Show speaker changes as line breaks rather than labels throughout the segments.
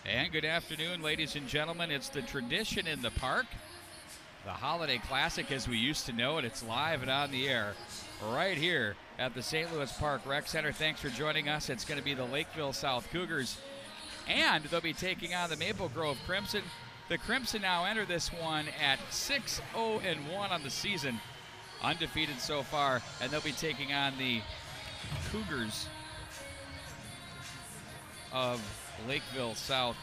And good afternoon, ladies and gentlemen. It's the tradition in the park, the Holiday Classic as we used to know it. It's live and on the air right here at the St. Louis Park Rec Center. Thanks for joining us. It's going to be the Lakeville South Cougars, and they'll be taking on the Maple Grove Crimson. The Crimson now enter this one at 6-0-1 on the season, undefeated so far, and they'll be taking on the Cougars of Lakeville South.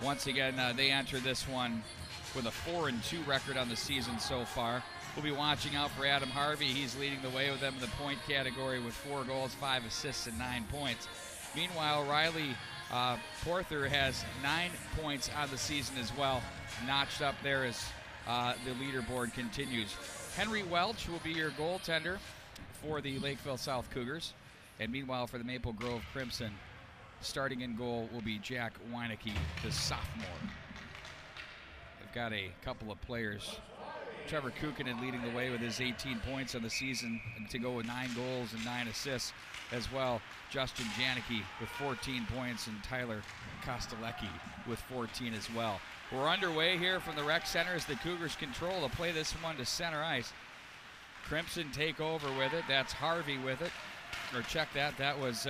Once again, they enter this one with a 4-2 record on the season so far. We'll be watching out for Adam Harvey. He's leading the way with them in the point category with 4 goals, 5 assists, and 9 points. Meanwhile, Riley Porther has 9 points on the season as well, notched up there as the leaderboard continues. Henry Welch will be your goaltender for the Lakeville South Cougars. And meanwhile, for the Maple Grove Crimson, starting in goal will be Jack Weinecke, the sophomore. They've got a couple of players. Trevor Kukkonen leading the way with his 18 points on the season to go with 9 goals and 9 assists as well. Justin Janicki with 14 points and Tyler Kostelecki with 14 as well. We're underway here from the rec center as the Cougars control to play this one to center ice. Crimson take over with it. That's Harvey with it. Or check that. That was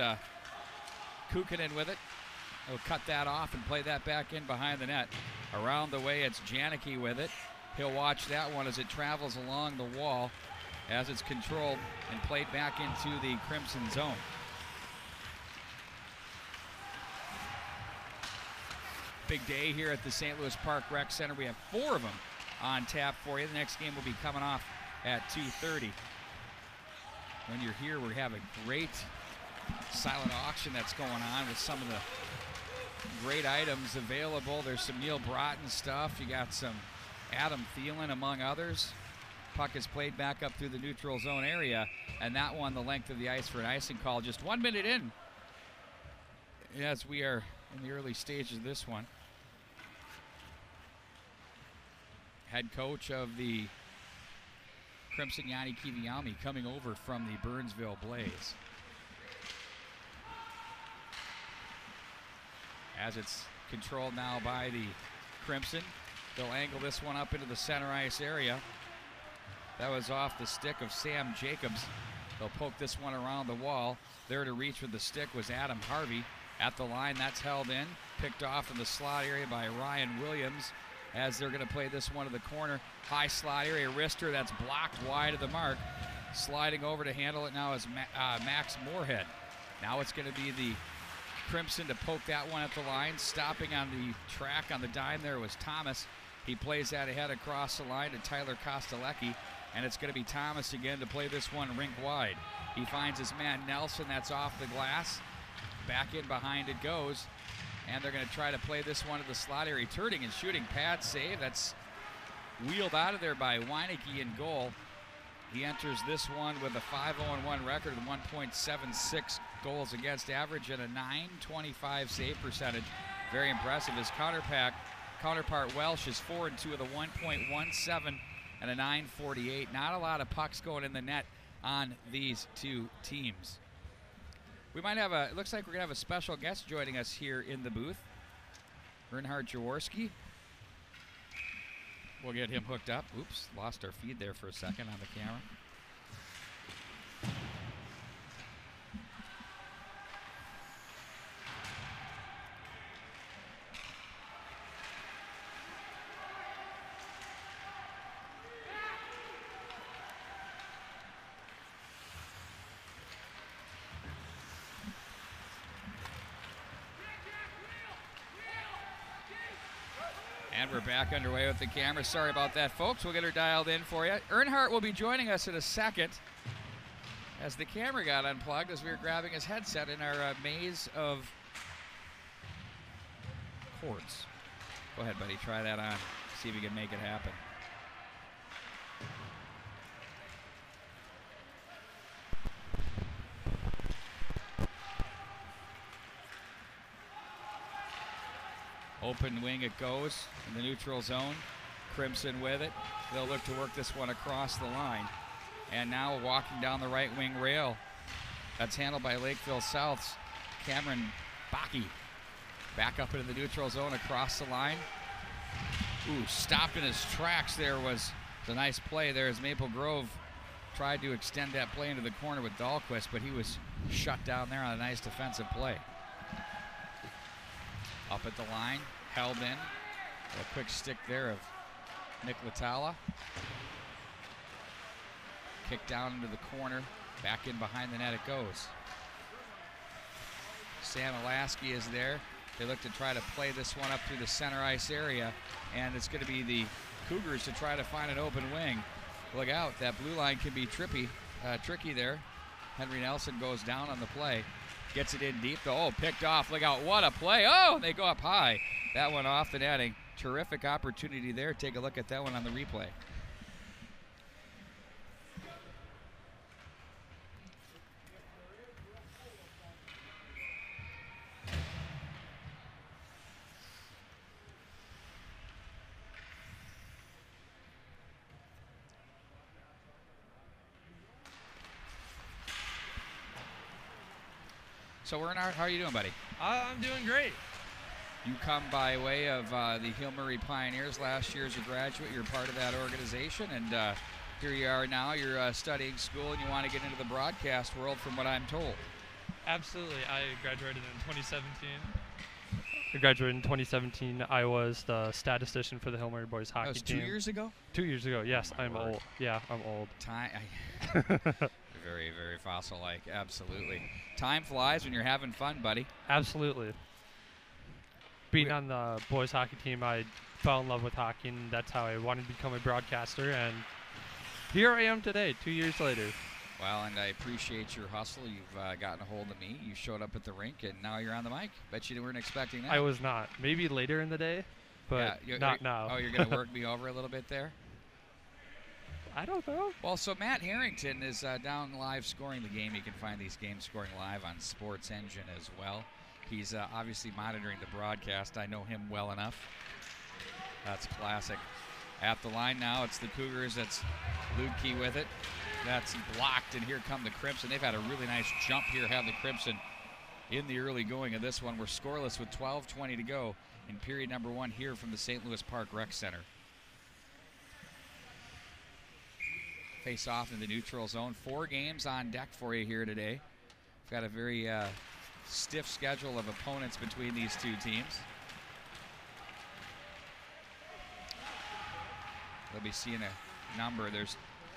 Kukkonen with it. He'll cut that off and play that back in behind the net. Around the way, it's Janicki with it. He'll watch that one as it travels along the wall as it's controlled and played back into the Crimson zone. Big day here at the St. Louis Park Rec Center. We have 4 of them on tap for you. The next game will be coming off at 2:30. When you're here, we have a great silent auction that's going on with some of the great items available. There's some Neil Broughton stuff. You got some Adam Thielen, among others. Puck is played back up through the neutral zone area, and that one the length of the ice for an icing call. Just 1 minute in as we are in the early stages of this one. Head coach of the Crimson, Yanni Kiviami, coming over from the Burnsville Blaze. As it's controlled now by the Crimson, they'll angle this one up into the center ice area. That was off the stick of Sam Jacobs. They'll poke this one around the wall. There to reach with the stick was Adam Harvey. At the line, that's held in. Picked off in the slot area by Ryan Williams as they're going to play this one to the corner. High slot area, wrister that's blocked wide of the mark. Sliding over to handle it now is Max Moorhead. Now it's going to be the Crimson to poke that one at the line. Stopping on the track on the dime there was Thomas. He plays that ahead across the line to Tyler Kostelecki, and it's going to be Thomas again to play this one rink wide. He finds his man Nelson, that's off the glass. Back in behind it goes, and they're going to try to play this one to the slot area. Turning and shooting pad save. That's wheeled out of there by Weinecke in goal. He enters this one with a 5-0-1 record and 1.76 goals against average and a .925 save percentage. Very impressive. His counterpart Welsh is 4-2 with a 1.17 and a .948. Not a lot of pucks going in the net on these two teams. We might have it looks like we're going to have a special guest joining us here in the booth. Bernhard Jaworski. We'll get him hooked up. Oops, lost our feed there for a second on the camera. And we're back underway with the camera. Sorry about that, folks. We'll get her dialed in for you. Earnhardt will be joining us in a second as the camera got unplugged as we were grabbing his headset in our maze of cords. Go ahead, buddy. Try that on. See if we can make it happen. Open wing it goes in the neutral zone. Crimson with it. They'll look to work this one across the line. And now walking down the right wing rail. That's handled by Lakeville South's Cameron Baki. Back up into the neutral zone across the line. Ooh, stopped in his tracks there was the nice play there as Maple Grove tried to extend that play into the corner with Dahlquist, but he was shut down there on a nice defensive play. Up at the line, held in. A quick stick there of Nick Latala. Kick down into the corner. Back in behind the net it goes. Sam Alasky is there. They look to try to play this one up through the center ice area, and it's going to be the Cougars to try to find an open wing. Look out, that blue line can be tricky there. Henry Nelson goes down on the play. Gets it in deep, though. Oh, picked off. Look out, what a play. Oh, they go up high. That one off the netting. Terrific opportunity there. Take a look at that one on the replay. So Bernard, how are you doing, buddy?
I'm doing great.
You come by way of the Hill Murray Pioneers last year as a graduate. You're part of that organization, and here you are now. You're studying school, and you want to get into the broadcast world from what I'm told.
Absolutely. I graduated in 2017. I was the statistician for the Hill Murray boys hockey team.
2 years ago?
2 years ago, yes. I'm old. Yeah, I'm old.
Very, very fossil-like, absolutely. Time flies when you're having fun, buddy.
Absolutely. Being on the boys hockey team, I fell in love with hockey, and that's how I wanted to become a broadcaster, and here I am today, 2 years later.
Well, and I appreciate your hustle. You've gotten a hold of me. You showed up at the rink, and now you're on the mic. Bet you weren't expecting that.
I was not. Maybe later in the day, but not now.
Oh, you're going to work me over a little bit there?
I don't know.
Well, so Matt Harrington is down live scoring the game. You can find these games scoring live on Sports Engine as well. He's obviously monitoring the broadcast. I know him well enough. That's classic. At the line now, it's the Cougars. That's Ludke with it. That's blocked, and here come the Crimson. They've had a really nice jump here, have the Crimson in the early going of this one. We're scoreless with 12:20 to go in period number 1 here from the St. Louis Park Rec Center. Face off in the neutral zone. 4 games on deck for you here today. We've got a very stiff schedule of opponents between these two teams. They'll be seeing a number. There's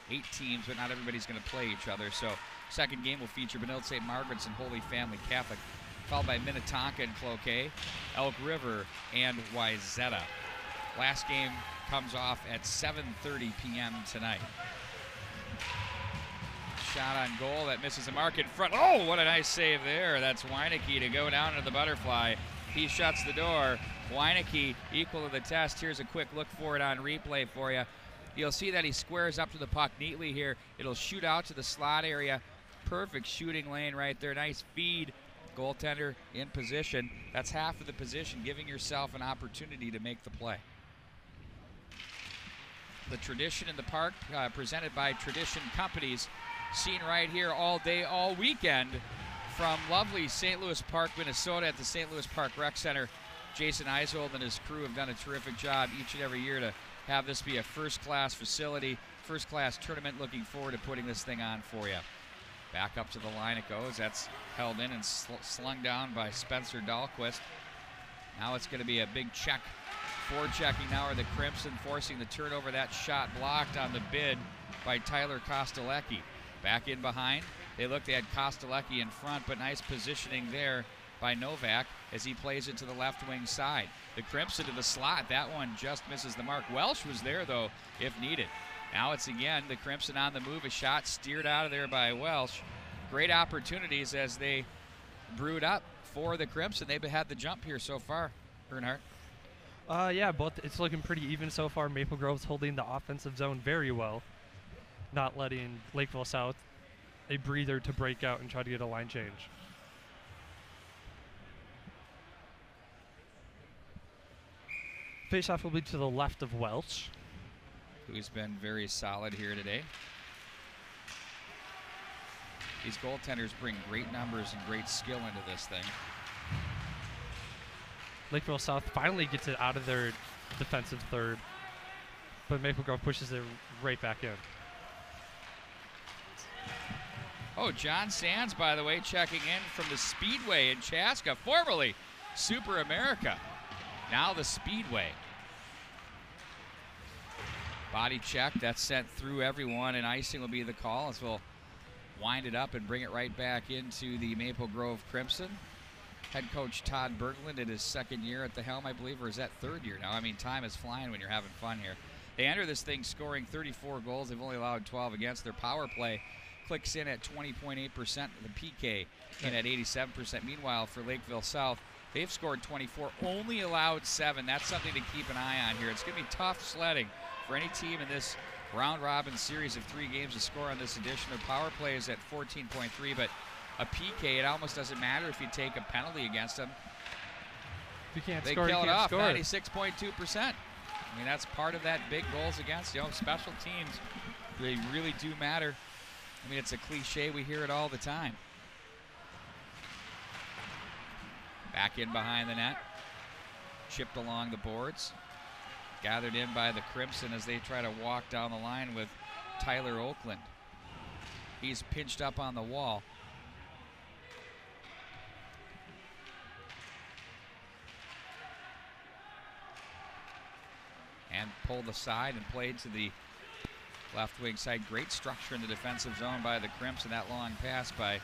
8 teams, but not everybody's going to play each other. So second game will feature Benilde St. Margaret's and Holy Family Catholic, followed by Minnetonka and Cloquet, Elk River, and Wayzata. Last game comes off at 7:30 p.m. tonight. Shot on goal that misses the mark in front. Oh, what a nice save there. That's Weineke to go down to the butterfly. He shuts the door. Weineke equal to the test. Here's a quick look for it on replay for you. You'll see that he squares up to the puck neatly here. It'll shoot out to the slot area. Perfect shooting lane right there. Nice feed. Goaltender in position. That's half of the position, giving yourself an opportunity to make the play. The Tradition in the Park, presented by Tradition Companies, seen right here all day, all weekend from lovely St. Louis Park, Minnesota at the St. Louis Park Rec Center. Jason Eisold and his crew have done a terrific job each and every year to have this be a first-class facility, first-class tournament. Looking forward to putting this thing on for you. Back up to the line it goes. That's held in and slung down by Spencer Dahlquist. Now it's going to be a big check. Forechecking now are the Crimson, forcing the turnover. That shot blocked on the bid by Tyler Kostelecki. Back in behind. They look, they had Kostelecki in front, but nice positioning there by Novak as he plays it to the left wing side. The Crimson to the slot. That one just misses the mark. Welsh was there, though, if needed. Now it's again the Crimson on the move. A shot steered out of there by Welsh. Great opportunities as they brewed up for the Crimson. They've had the jump here so far, Bernhardt.
Yeah, it's looking pretty even so far. Maple Grove's holding the offensive zone very well, not letting Lakeville South a breather to break out and try to get a line change. Face-off will be to the left of Welch.
Who's been very solid here today. These goaltenders bring great numbers and great skill into this thing.
Lakeville South finally gets it out of their defensive third, but Maple Grove pushes it right back in.
Oh, John Sands, by the way, checking in from the Speedway in Chaska, formerly Super America, now the Speedway. Body check, that's sent through everyone, and icing will be the call as we'll wind it up and bring it right back into the Maple Grove Crimson. Head coach Todd Berglund in his second year at the helm, I believe, or is that third year now? I mean, time is flying when you're having fun here. They enter this thing scoring 34 goals. They've only allowed 12 against. Their power play clicks in at 20.8%, the PK in at 87%. Meanwhile, for Lakeville South, they've scored 24, only allowed 7. That's something to keep an eye on here. It's going to be tough sledding for any team in this round-robin series of 3 games to score on this edition. Their power play is at 14.3, but a PK, it almost doesn't matter if you take a penalty against them.
If you can't
they
score,
kill
you
it
can't
off,
score.
96.2%. I mean, that's part of that big goals against. You know, special teams, they really do matter. I mean, it's a cliche. We hear it all the time. Back in behind the net. Chipped along the boards. Gathered in by the Crimson as they try to walk down the line with Tyler Oakland. He's pinched up on the wall. And pulled aside and played to the left wing side. Great structure in the defensive zone by the Crimson. That long pass by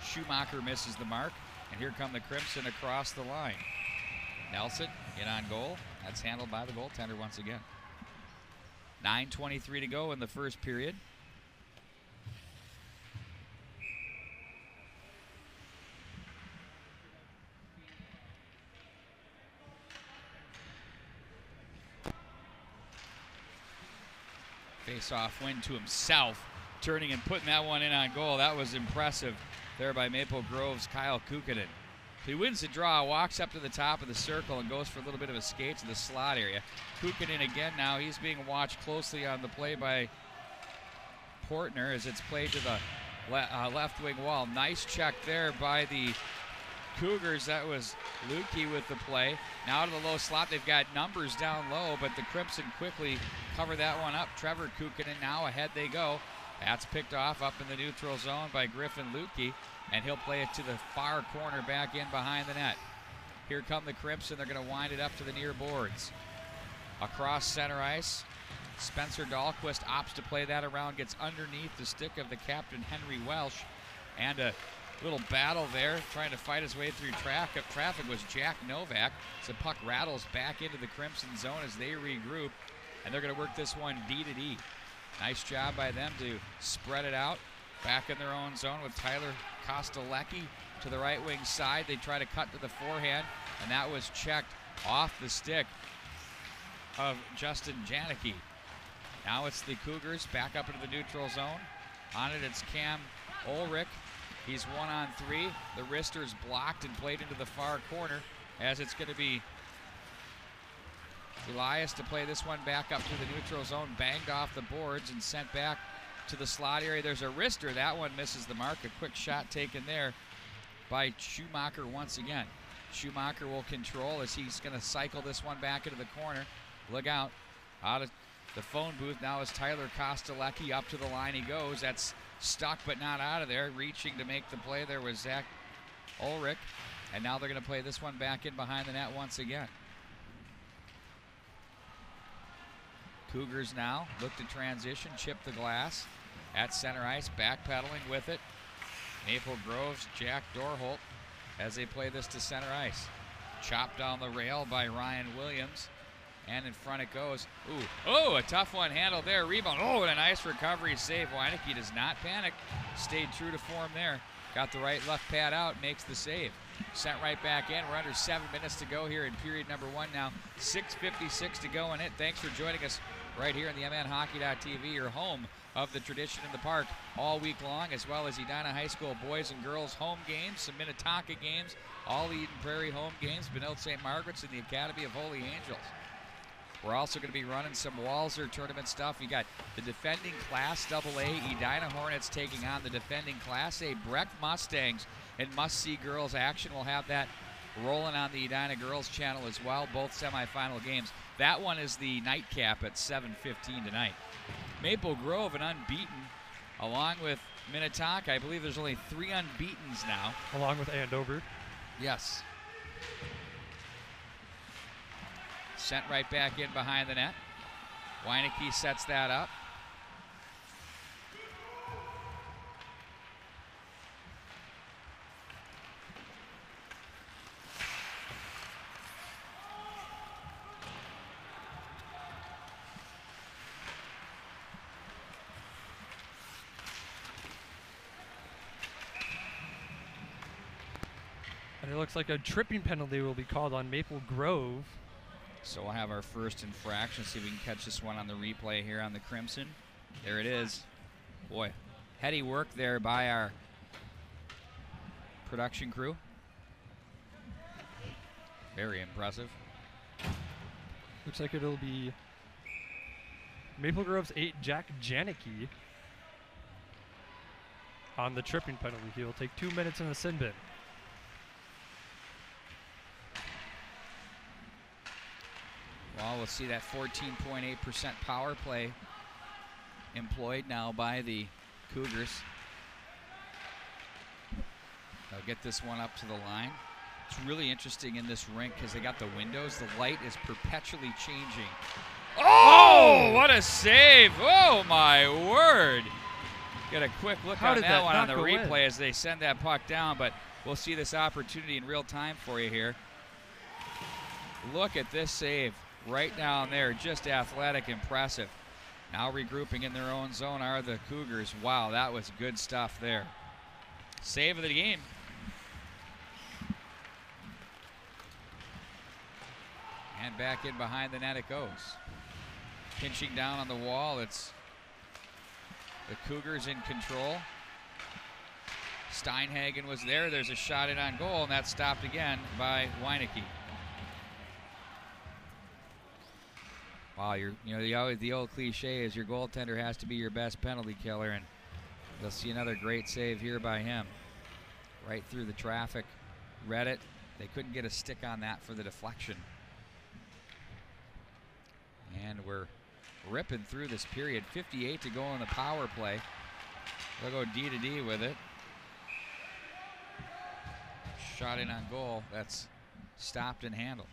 Schumacher misses the mark. And here come the Crimson across the line. Nelson in on goal. That's handled by the goaltender once again. 9:23 to go in the first period. Face-off win to himself, turning and putting that one in on goal. That was impressive there by Maple Grove's Kyle Kukkonen. He wins the draw, walks up to the top of the circle, and goes for a little bit of a skate to the slot area. Kukkonen again now. He's being watched closely on the play by Portner as it's played to the left wing wall. Nice check there by the Cougars. That was Lukey with the play. Now to the low slot. They've got numbers down low, but the Crimson quickly cover that one up. Trevor Kukkonen now ahead they go. That's picked off up in the neutral zone by Griffin Lukey, and he'll play it to the far corner back in behind the net. Here come the Crimson. They're going to wind it up to the near boards. Across center ice, Spencer Dahlquist opts to play that around, gets underneath the stick of the captain, Henry Welsh, and a little battle there, trying to fight his way through traffic was Jack Novak. So the puck rattles back into the Crimson zone as they regroup, and they're going to work this one D to D. Nice job by them to spread it out. Back in their own zone with Tyler Kostelecki to the right wing side. They try to cut to the forehand, and that was checked off the stick of Justin Janicki. Now it's the Cougars back up into the neutral zone. On it, it's Cam Ulrich. He's 1-on-3. The wrister's blocked and played into the far corner as it's going to be Elias to play this one back up to the neutral zone, banged off the boards and sent back to the slot area. There's a wrister. That one misses the mark. A quick shot taken there by Schumacher once again. Schumacher will control as he's going to cycle this one back into the corner. Look out. Out of the phone booth now is Tyler Kostelecki. Up to the line he goes. That's stuck but not out of there. Reaching to make the play there was Zach Ulrich. And now they're going to play this one back in behind the net once again. Cougars now look to transition, chip the glass at center ice, backpedaling with it. Maple Grove's Jack Dorholt as they play this to center ice. Chopped down the rail by Ryan Williams, and in front it goes. Ooh, oh, a tough one handled there. Rebound, oh, and a nice recovery save. Weineke does not panic, stayed true to form there. Got the right left pad out, makes the save. Sent right back in. We're under 7 minutes to go here in period number 1 now. 6:56 to go in it. Thanks for joining us right here in the MNHockey.tv, your home of the tradition in the park all week long, as well as Edina High School boys and girls home games, some Minnetonka games, all the Eden Prairie home games, Benilde St. Margaret's, and the Academy of Holy Angels. We're also going to be running some Walser tournament stuff. We got the defending Class AA Edina Hornets taking on the defending Class A Breck Mustangs, and must-see girls action. We'll have that rolling on the Edina girls channel as well, both semifinal games. That one is the nightcap at 7:15 tonight. Maple Grove, an unbeaten, along with Minnetonka. I believe there's only 3 unbeatens now.
Along with Andover.
Yes. Sent right back in behind the net. Weineke sets that up.
And it looks like a tripping penalty will be called on Maple Grove.
So we'll have our first infraction. See if we can catch this one on the replay here on the Crimson. There it is. Boy, heady work there by our production crew. Very impressive.
Looks like it'll be Maple Grove's 8, Jack Janicki, on the tripping penalty. He will take 2 minutes in the sin bin.
Well, we'll see that 14.8% power play employed now by the Cougars. They'll get this one up to the line. It's really interesting in this rink because they got the windows. The light is perpetually changing. Oh, what a save. Oh, my word. Get a quick look on that one on the replay as they send that puck down, but we'll see this opportunity in real time for you here. Look at this save. Right down there, just athletic, impressive. Now regrouping in their own zone are the Cougars. Wow, that was good stuff there. Save of the game. And back in behind the net it goes. Pinching down on the wall, it's the Cougars in control. Steinhagen was there. There's a shot in on goal, and that's stopped again by Weineke. Wow, the old cliche is your goaltender has to be your best penalty killer, and you'll see another great save here by him. Right through the traffic, read it. They couldn't get a stick on that for the deflection. And we're ripping through this period. 58 to go in the power play. They'll go D to D with it. Shot in on goal. That's stopped and handled.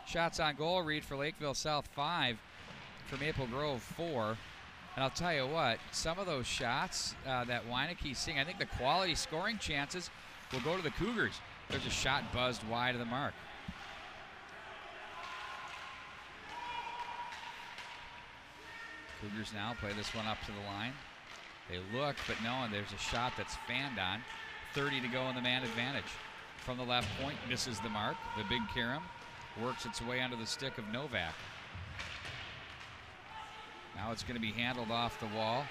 Shots on goal read for Lakeville South 5, for Maple Grove 4. And I'll tell you what, some of those shots that Weineke's seeing, I think the quality scoring chances will go to the Cougars. There's a shot buzzed wide of the mark. Cougars now play this one up to the line. They look, but no, and there's a shot that's fanned on. 30 to go in the man advantage. From the left point, misses the mark. The big Karam works its way under the stick of Novak. Now it's going to be handled off the wall.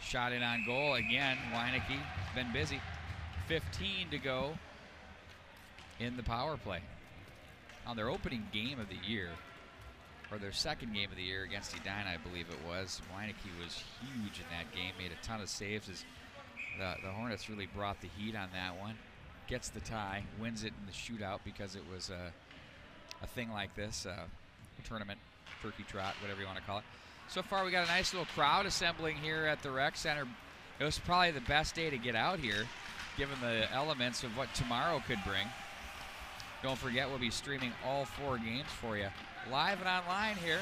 Shot in on goal again. Weineke been busy. 15 to go in the power play. On their opening game of the year, or their second game of the year against Edina, I believe it was, Weineke was huge in that game, made a ton of saves as the Hornets really brought the heat on that one. Gets the tie, wins it in the shootout because it was a thing like this, tournament, turkey trot, whatever you want to call it. So far we got a nice little crowd assembling here at the rec center. It was probably the best day to get out here, given the elements of what tomorrow could bring. Don't forget, we'll be streaming all 4 games for you, live and online here.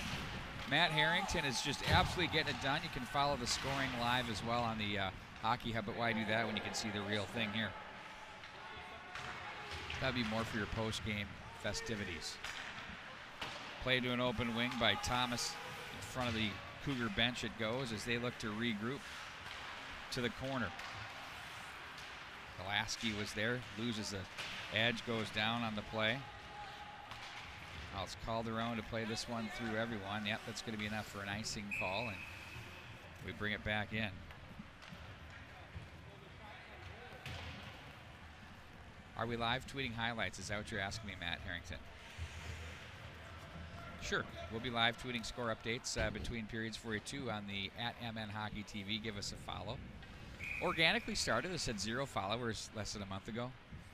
Matt Harrington is just absolutely getting it done. You can follow the scoring live as well on the Hockey Hub, but why do that when you can see the real thing here? That'd be more for your post-game festivities. Play to an open wing by Thomas. In front of the Cougar bench it goes as they look to regroup to the corner. Golaski was there, loses the edge, goes down on the play. Now it's Calderon to play this one through everyone. Yep, that's going to be enough for an icing call, and we bring it back in. Are we live tweeting highlights? Is that what you're asking me, Matt Harrington? Sure. We'll be live tweeting score updates between periods for you, too, on the @MN Hockey TV. Give us a follow. Organically started. This had 0 followers less than a month ago.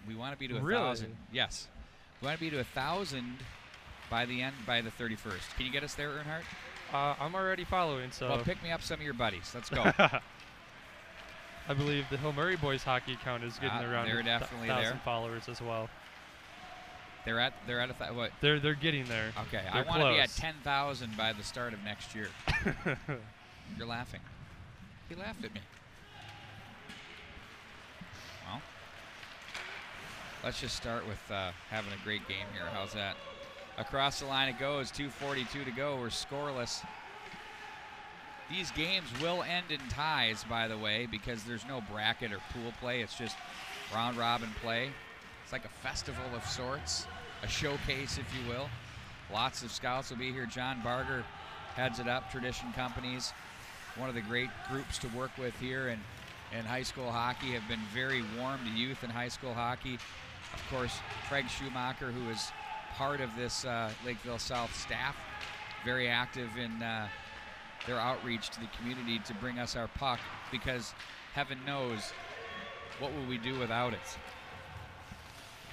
We want to be to 1,000. Yes. We want to be to 1,000 by the 31st. Can you get us there, Earnhardt?
I'm already following, so.
Well, pick me up some of your buddies. Let's go.
I believe the Hill Murray boys hockey account is getting around
they're definitely
1,000 followers as well.
They're at what?
They're getting there.
Okay,
they're
I want to be at 10,000 by the start of next year. You're laughing. He laughed at me. Well, let's just start with having a great game here. How's that? Across the line it goes. 2:42 to go. We're scoreless. These games will end in ties, by the way, because there's no bracket or pool play. It's just round robin play. It's like a festival of sorts, a showcase, if you will. Lots of scouts will be here. John Barger heads it up. Tradition Companies, one of the great groups to work with here in high school hockey, have been very warm to youth in high school hockey. Of course, Craig Schumacher, who is part of this Lakeville South staff, very active in their outreach to the community to bring us our puck, because heaven knows what will we do without it.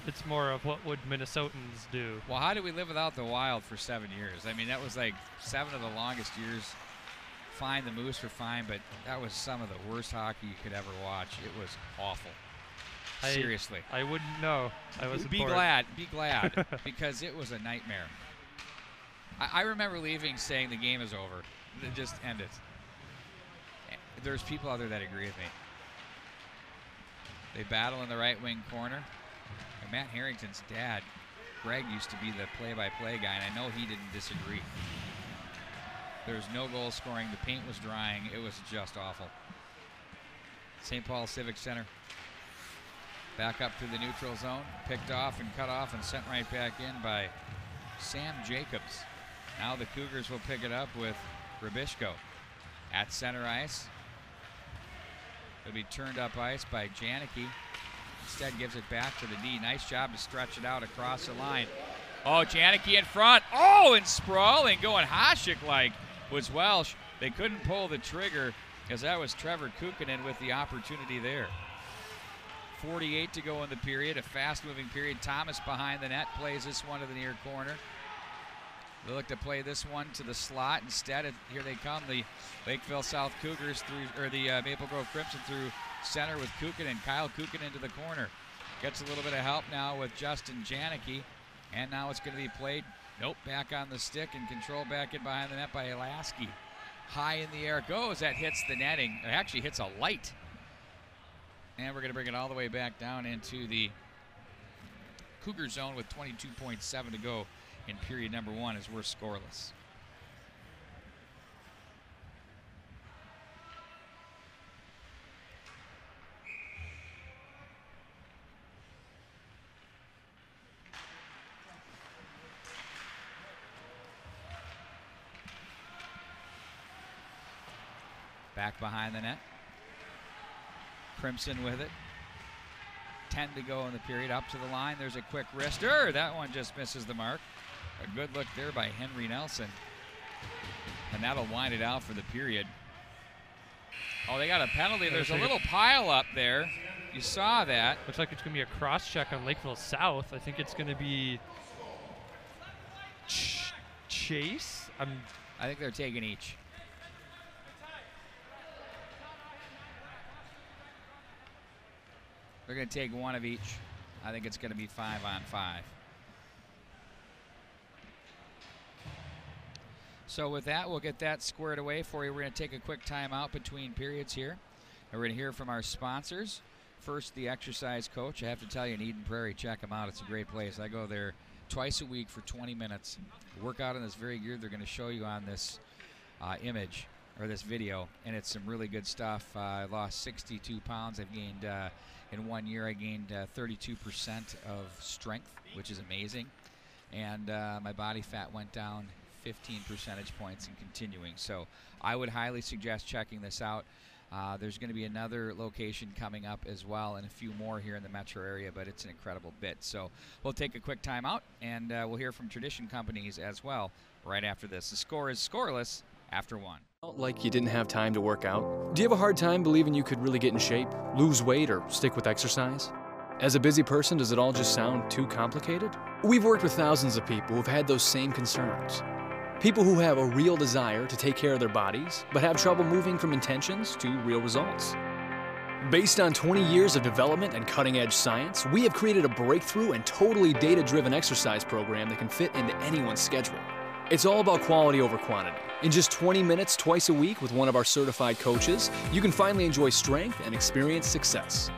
It's more of what would Minnesotans do.
Well, how did we live without the Wild for 7 years? I mean, that was like 7 of the longest years. Fine, the Moose were fine, but that was some of the worst hockey you could ever watch. It was awful. Seriously.
I wouldn't know. I was
Be glad, because it was a nightmare. I remember leaving saying the game is over. Just end it. There's people out there that agree with me. They battle in the right wing corner. And Matt Harrington's dad, Greg, used to be the play-by-play guy, and I know he didn't disagree. There was no goal scoring. The paint was drying. It was just awful. St. Paul Civic Center. Back up to the neutral zone. Picked off and cut off and sent right back in by Sam Jacobs. Now the Cougars will pick it up with Rabishko at center ice. It'll be turned up ice by Janicki. Instead gives it back to the D. Nice job to stretch it out across the line. Oh, Janicki in front. Oh, and sprawling, going Hasek-like was Welsh. They couldn't pull the trigger, as that was Trevor Kukkonen with the opportunity there. 48 to go in the period, a fast-moving period. Thomas behind the net plays this one to the near corner. They look to play this one to the slot. Instead, here they come, the Lakeville South Cougars through, or the Maple Grove Crimson through center with Kukkonen. Kyle Kukkonen into the corner. Gets a little bit of help now with Justin Janicki. And now it's going to be played, back on the stick and controlled back in behind the net by Lasky. High in the air it goes. That hits the netting. It actually hits a light. And we're going to bring it all the way back down into the Cougar zone with 22.7 to go in period number 1 as we're scoreless. Back behind the net. Crimson with it. 10 to go in the period. Up to the line. There's a quick wrister. That one just misses the mark. A good look there by Henry Nelson. And that'll wind it out for the period. Oh, they got a penalty. There's a little pile up there. You saw that.
Looks like it's going to be a cross check on Lakeville South. I think it's going to be Chase.
I think they're taking each. They're going to take one of each. I think it's going to be 5-on-5. So with that, we'll get that squared away for you. We're going to take a quick timeout between periods here. And we're going to hear from our sponsors. First, the exercise coach. I have to tell you, in Eden Prairie, check them out. It's a great place. I go there twice a week for 20 minutes. Work out in this very gear they're going to show you on this image, or this video. And it's some really good stuff. I lost 62 pounds. I've gained... in 1 year, I gained 32% of strength, which is amazing. And my body fat went down 15 percentage points and continuing. So I would highly suggest checking this out. There's going to be another location coming up as well, and a few more here in the metro area, but it's an incredible bit. So we'll take a quick time out, and we'll hear from Tradition Companies as well right after this. The score is scoreless after 1.
Like you didn't have time to work out? Do you have a hard time believing you could really get in shape, lose weight, or stick with exercise? As a busy person, does it all just sound too complicated? We've worked with thousands of people who've had those same concerns. People who have a real desire to take care of their bodies, but have trouble moving from intentions to real results. Based on 20 years of development and cutting-edge science, we have created a breakthrough and totally data-driven exercise program that can fit into anyone's schedule. It's all about quality over quantity. In just 20 minutes twice a week with one of our certified coaches, you can finally enjoy strength and experience success.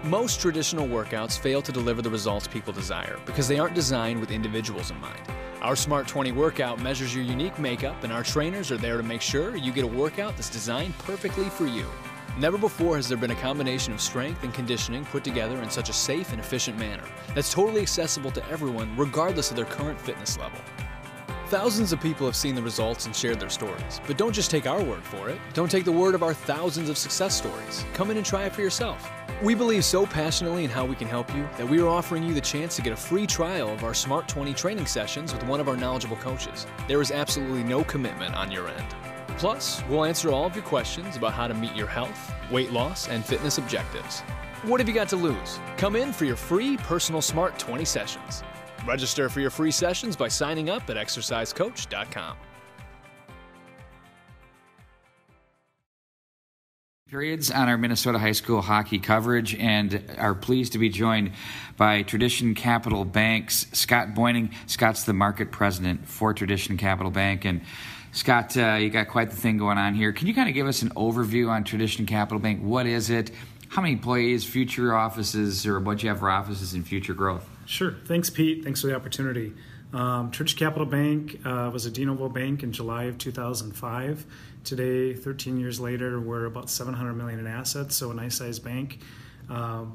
Most traditional workouts fail to deliver the results people desire because they aren't designed with individuals in mind. Our Smart 20 workout measures your unique makeup, and our trainers are there to make sure you get a workout that's designed perfectly for you. Never before has there been a combination of strength and conditioning put together in such a safe and efficient manner that's totally accessible to everyone regardless of their current fitness level. Thousands of people have seen the results and shared their stories, but don't just take our word for it. Don't take the word of our thousands of success stories. Come in and try it for yourself. We believe so passionately in how we can help you that we are offering you the chance to get a free trial of our Smart 20 training sessions with one of our knowledgeable coaches. There is absolutely no commitment on your end. Plus, we'll answer all of your questions about how to meet your health, weight loss, and fitness objectives. What have you got to lose? Come in for your free personal Smart 20 sessions. Register for your free sessions by signing up at exercisecoach.com.
Periods on our Minnesota high school hockey coverage, and are pleased to be joined by Tradition Capital Bank's Scott Boyning. Scott's the market president for Tradition Capital Bank. And Scott, you got quite the thing going on here. Can you kind of give us an overview on Tradition Capital Bank? What is it? How many employees, future offices, or what you have for offices and future growth?
Sure. Thanks, Pete. Thanks for the opportunity. Tradition Capital Bank was a de novo bank in July of 2005. Today, 13 years later, we're about $700 million in assets, so a nice-sized bank.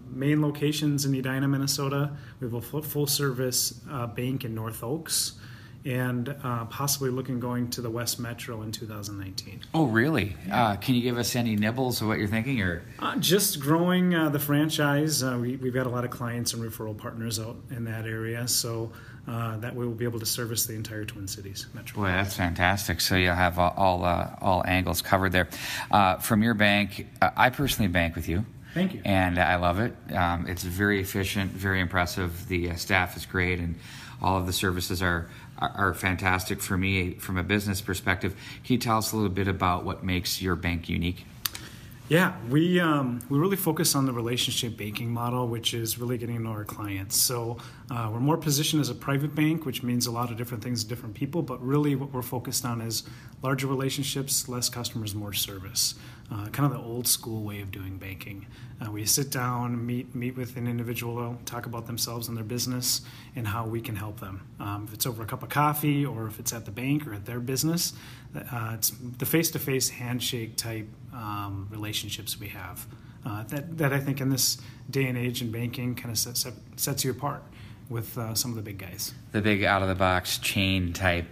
Main locations in Edina, Minnesota. We have a full-service bank in North Oaks, and possibly going to the West Metro in 2019.
Oh, really? Can you give us any nibbles of what you're thinking? Or
just growing the franchise. We've got a lot of clients and referral partners out in that area, so that we will be able to service the entire Twin Cities metro.
Boy, that's fantastic. So you'll have all angles covered there. From your bank, I personally bank with you.
Thank you.
And I love it. It's very efficient, very impressive. The staff is great, and all of the services are fantastic for me from a business perspective. Can you tell us a little bit about what makes your bank unique?
Yeah, we really focus on the relationship banking model, which is really getting to know our clients. So we're more positioned as a private bank, which means a lot of different things to different people, but really what we're focused on is larger relationships, less customers, more service. Kind of the old school way of doing banking. We sit down, meet with an individual, talk about themselves and their business and how we can help them. If it's over a cup of coffee or if it's at the bank or at their business, it's the face-to-face handshake type relationships we have. That I think in this day and age in banking kind of sets you apart with some of the big guys.
The big out-of-the-box chain type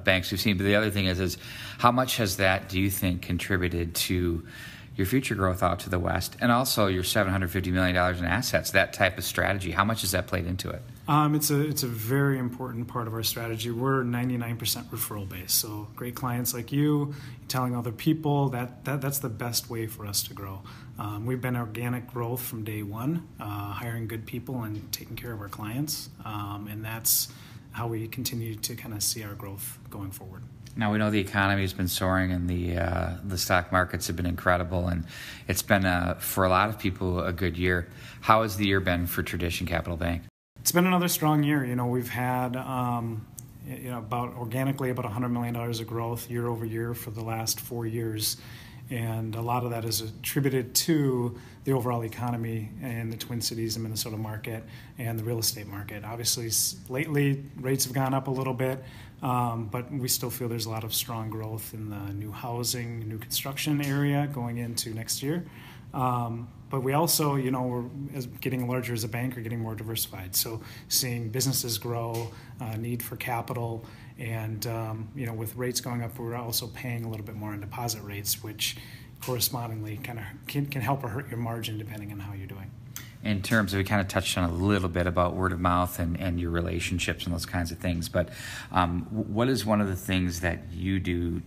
banks we've seen. But the other thing is how much has that, do you think, contributed to your future growth out to the West, and also your $750 million in assets, that type of strategy? How much has that played into it?
It's a very important part of our strategy. We're 99% referral based, so great clients like you telling other people that's the best way for us to grow. We've been organic growth from day one, hiring good people and taking care of our clients, and that's how we continue to kind of see our growth going forward.
Now, we know the economy has been soaring and the stock markets have been incredible, and it's been, for a lot of people, a good year. How has the year been for Tradition Capital Bank?
It's been another strong year. We've had about organically about $100 million of growth year over year for the last 4 years. And a lot of that is attributed to the overall economy in the Twin Cities and Minnesota market and the real estate market. Obviously, lately, rates have gone up a little bit, but we still feel there's a lot of strong growth in the new housing, new construction area going into next year. But we also, we're getting larger as a bank, or getting more diversified. So seeing businesses grow, need for capital, and with rates going up, we're also paying a little bit more in deposit rates, which correspondingly kind of can help or hurt your margin depending on how you're doing.
In terms of, we kind of touched on a little bit about word of mouth and your relationships and those kinds of things, but what is one of the things that you do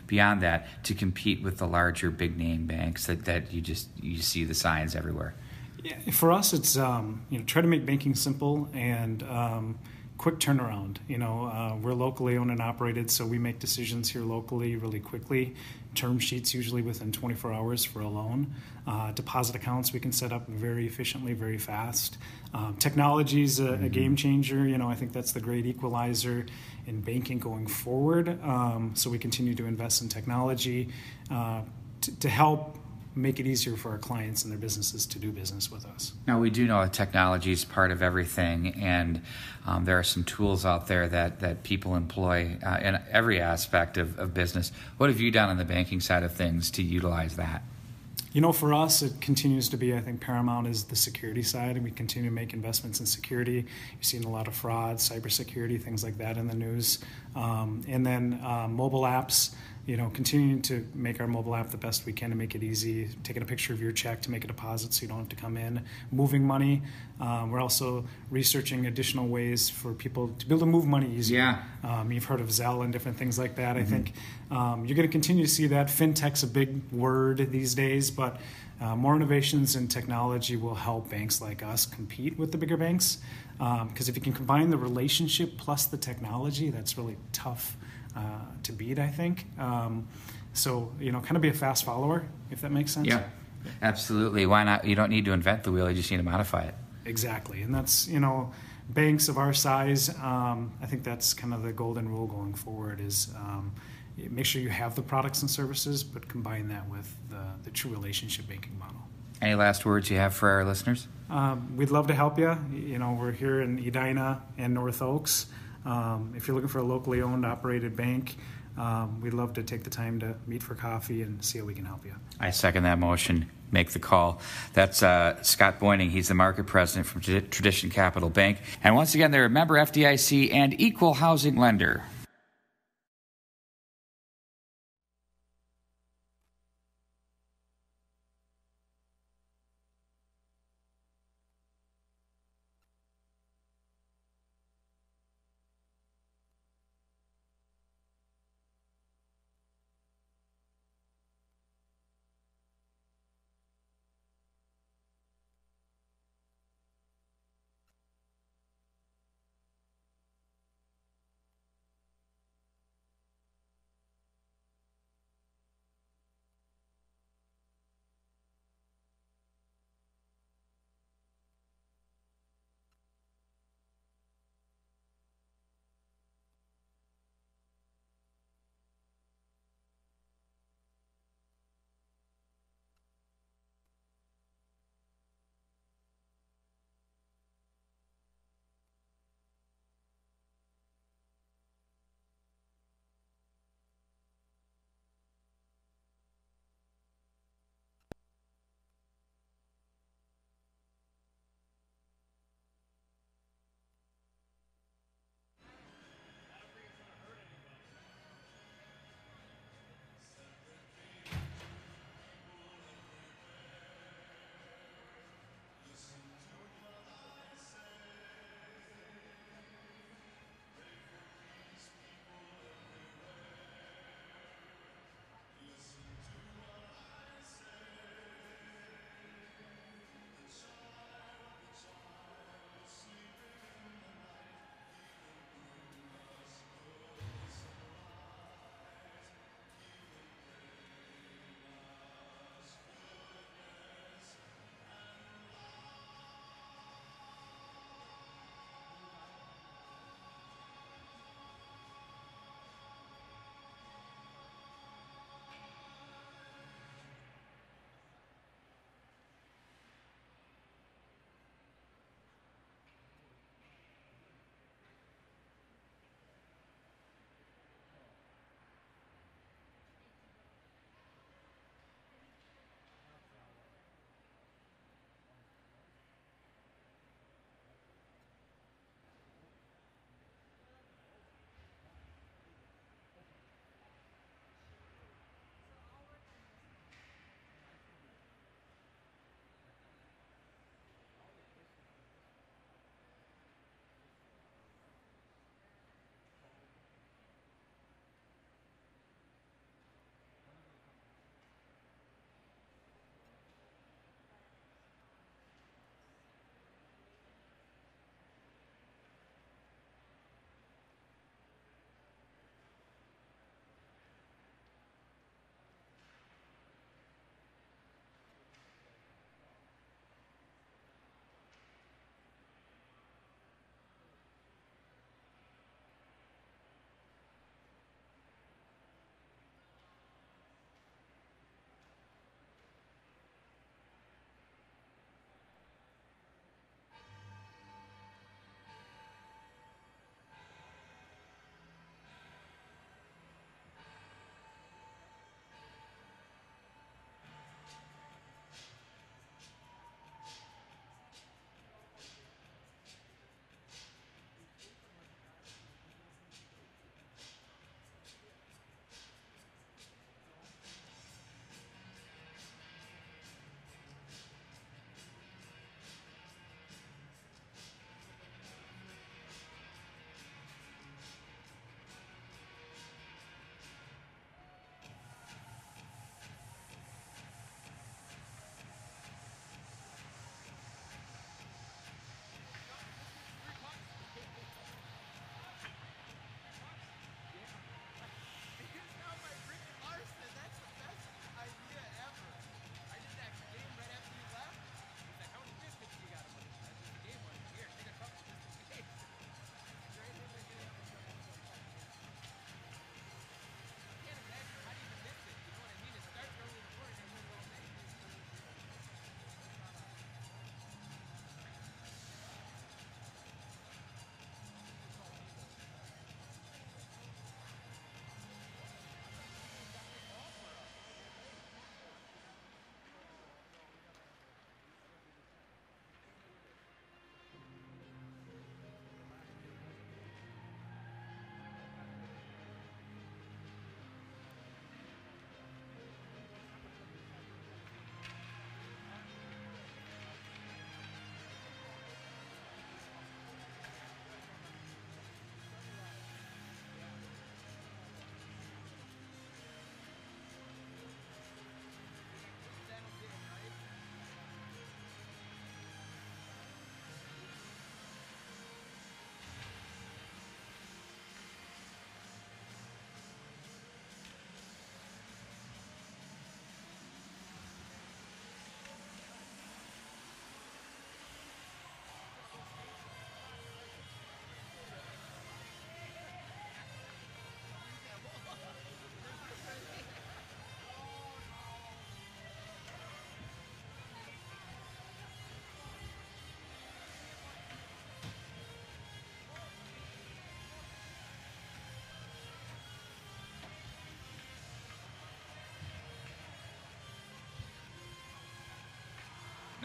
beyond that, to compete with the larger big name banks that you see the signs everywhere?
Yeah, for us, it's try to make banking simple and quick turnaround. We're locally owned and operated, so we make decisions here locally really quickly. Term sheets usually within 24 hours for a loan. Deposit accounts we can set up very efficiently, very fast. Technology is a game changer. I think that's the great equalizer in banking going forward. So we continue to invest in technology to help make it easier for our clients and their businesses to do business with us.
Now, we do know that technology is part of everything, and there are some tools out there that people employ in every aspect of business. What have you done on the banking side of things to utilize that?
For us, it continues to be, I think, paramount is the security side, and we continue to make investments in security. You're seeing a lot of fraud, cybersecurity, things like that in the news. And then mobile apps, continuing to make our mobile app the best we can to make it easy, taking a picture of your check to make a deposit so you don't have to come in, moving money. We're also researching additional ways for people to be able to move money easier.
Yeah.
You've heard of Zelle and different things like that. I think you're going to continue to see that. Fintech's a big word these days, but more innovations in technology will help banks like us compete with the bigger banks. Because if you can combine the relationship plus the technology, that's really tough to beat, I think. So, kind of be a fast follower, if that makes sense.
Yeah, absolutely. Why not? You don't need to invent the wheel, you just need to modify it.
Exactly. And that's, banks of our size, I think that's kind of the golden rule going forward is make sure you have the products and services, but combine that with the true relationship banking model.
Any last words you have for our listeners?
We'd love to help you. We're here in Edina and North Oaks. If you're looking for a locally owned, operated bank, we'd love to take the time to meet for coffee and see how we can help you.
I second that motion. Make the call. That's Scott Boyning. He's the market president from Tradition Capital Bank. And once again, they're a member FDIC and equal housing lender.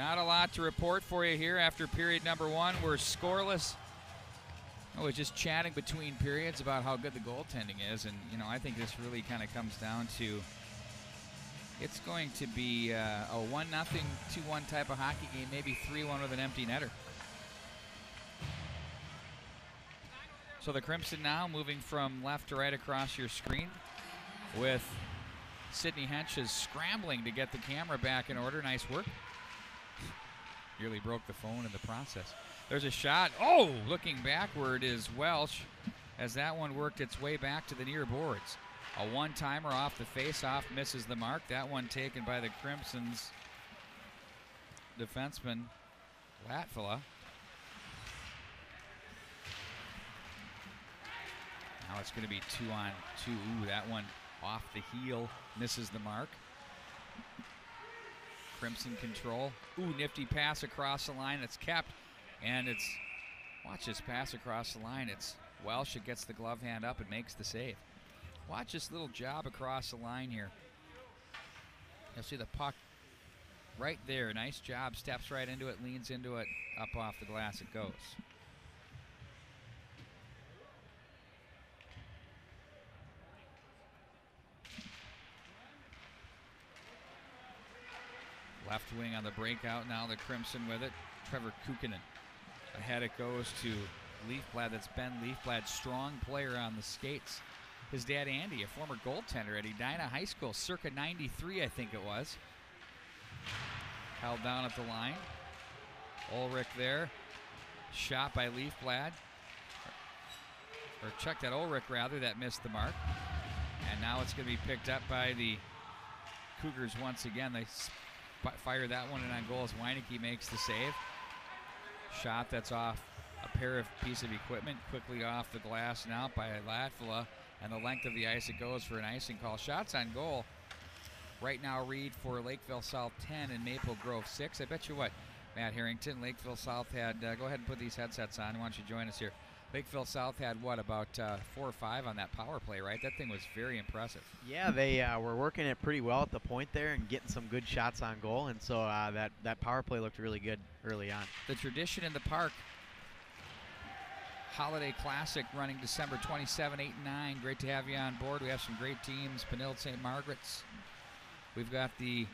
Not a lot to report for you here after period number 1. We're scoreless. I was just chatting between periods about how good the goaltending is, and I think this really kind of comes down to it's going to be a 1-0, 2-1 type of hockey game, maybe 3-1 with an empty netter. So the Crimson now moving from left to right across your screen with Sidney Henches scrambling to get the camera back in order. Nice work. Nearly broke the phone in the process. There's a shot. Oh, looking backward is Welsh as that one worked its way back to the near boards. A one-timer off the face-off, misses the mark. That one taken by the Crimson's defenseman, Lakeville. Now it's going to be 2-on-2. Ooh, that one off the heel, misses the mark. Crimson control. Ooh, nifty pass across the line. It's kept, and it's, watch this pass across the line. It's Welsh that gets the glove hand up and makes the save. Watch this little job across the line here. You'll see the puck right there. Nice job. Steps right into it, leans into it, up off the glass it goes. Left wing on the breakout. Now the Crimson with it. Trevor Kukkonen. Ahead it goes to Leafblad. That's Ben Leafblad, strong player on the skates. His dad Andy, a former goaltender at Edina High School, circa '93, I think it was. Held down at the line. Ulrich there. Shot by Leafblad. Or checked at Ulrich, rather. That missed the mark. And now it's going to be picked up by the Cougars once again. They fire that one in on goal as Weineke makes the save. Shot that's off a piece of equipment, quickly off the glass now by Latvala, and the length of the ice it goes for an icing call. Shots on goal right now read for Lakeville South 10 and Maple Grove 6. I bet you what, Matt Harrington, Lakeville South had, go ahead and put these headsets on. Why don't you join us here? Lakeville South had what, about 4 or 5 on that power play, right? That thing was very impressive.
Yeah, they were working it pretty well at the point there and getting some good shots on goal, and so that power play looked really good early on.
The tradition in the park, Holiday Classic running December 27, 8, and 9. Great to have you on board. We have some great teams. Peniel St. Margaret's. We've got the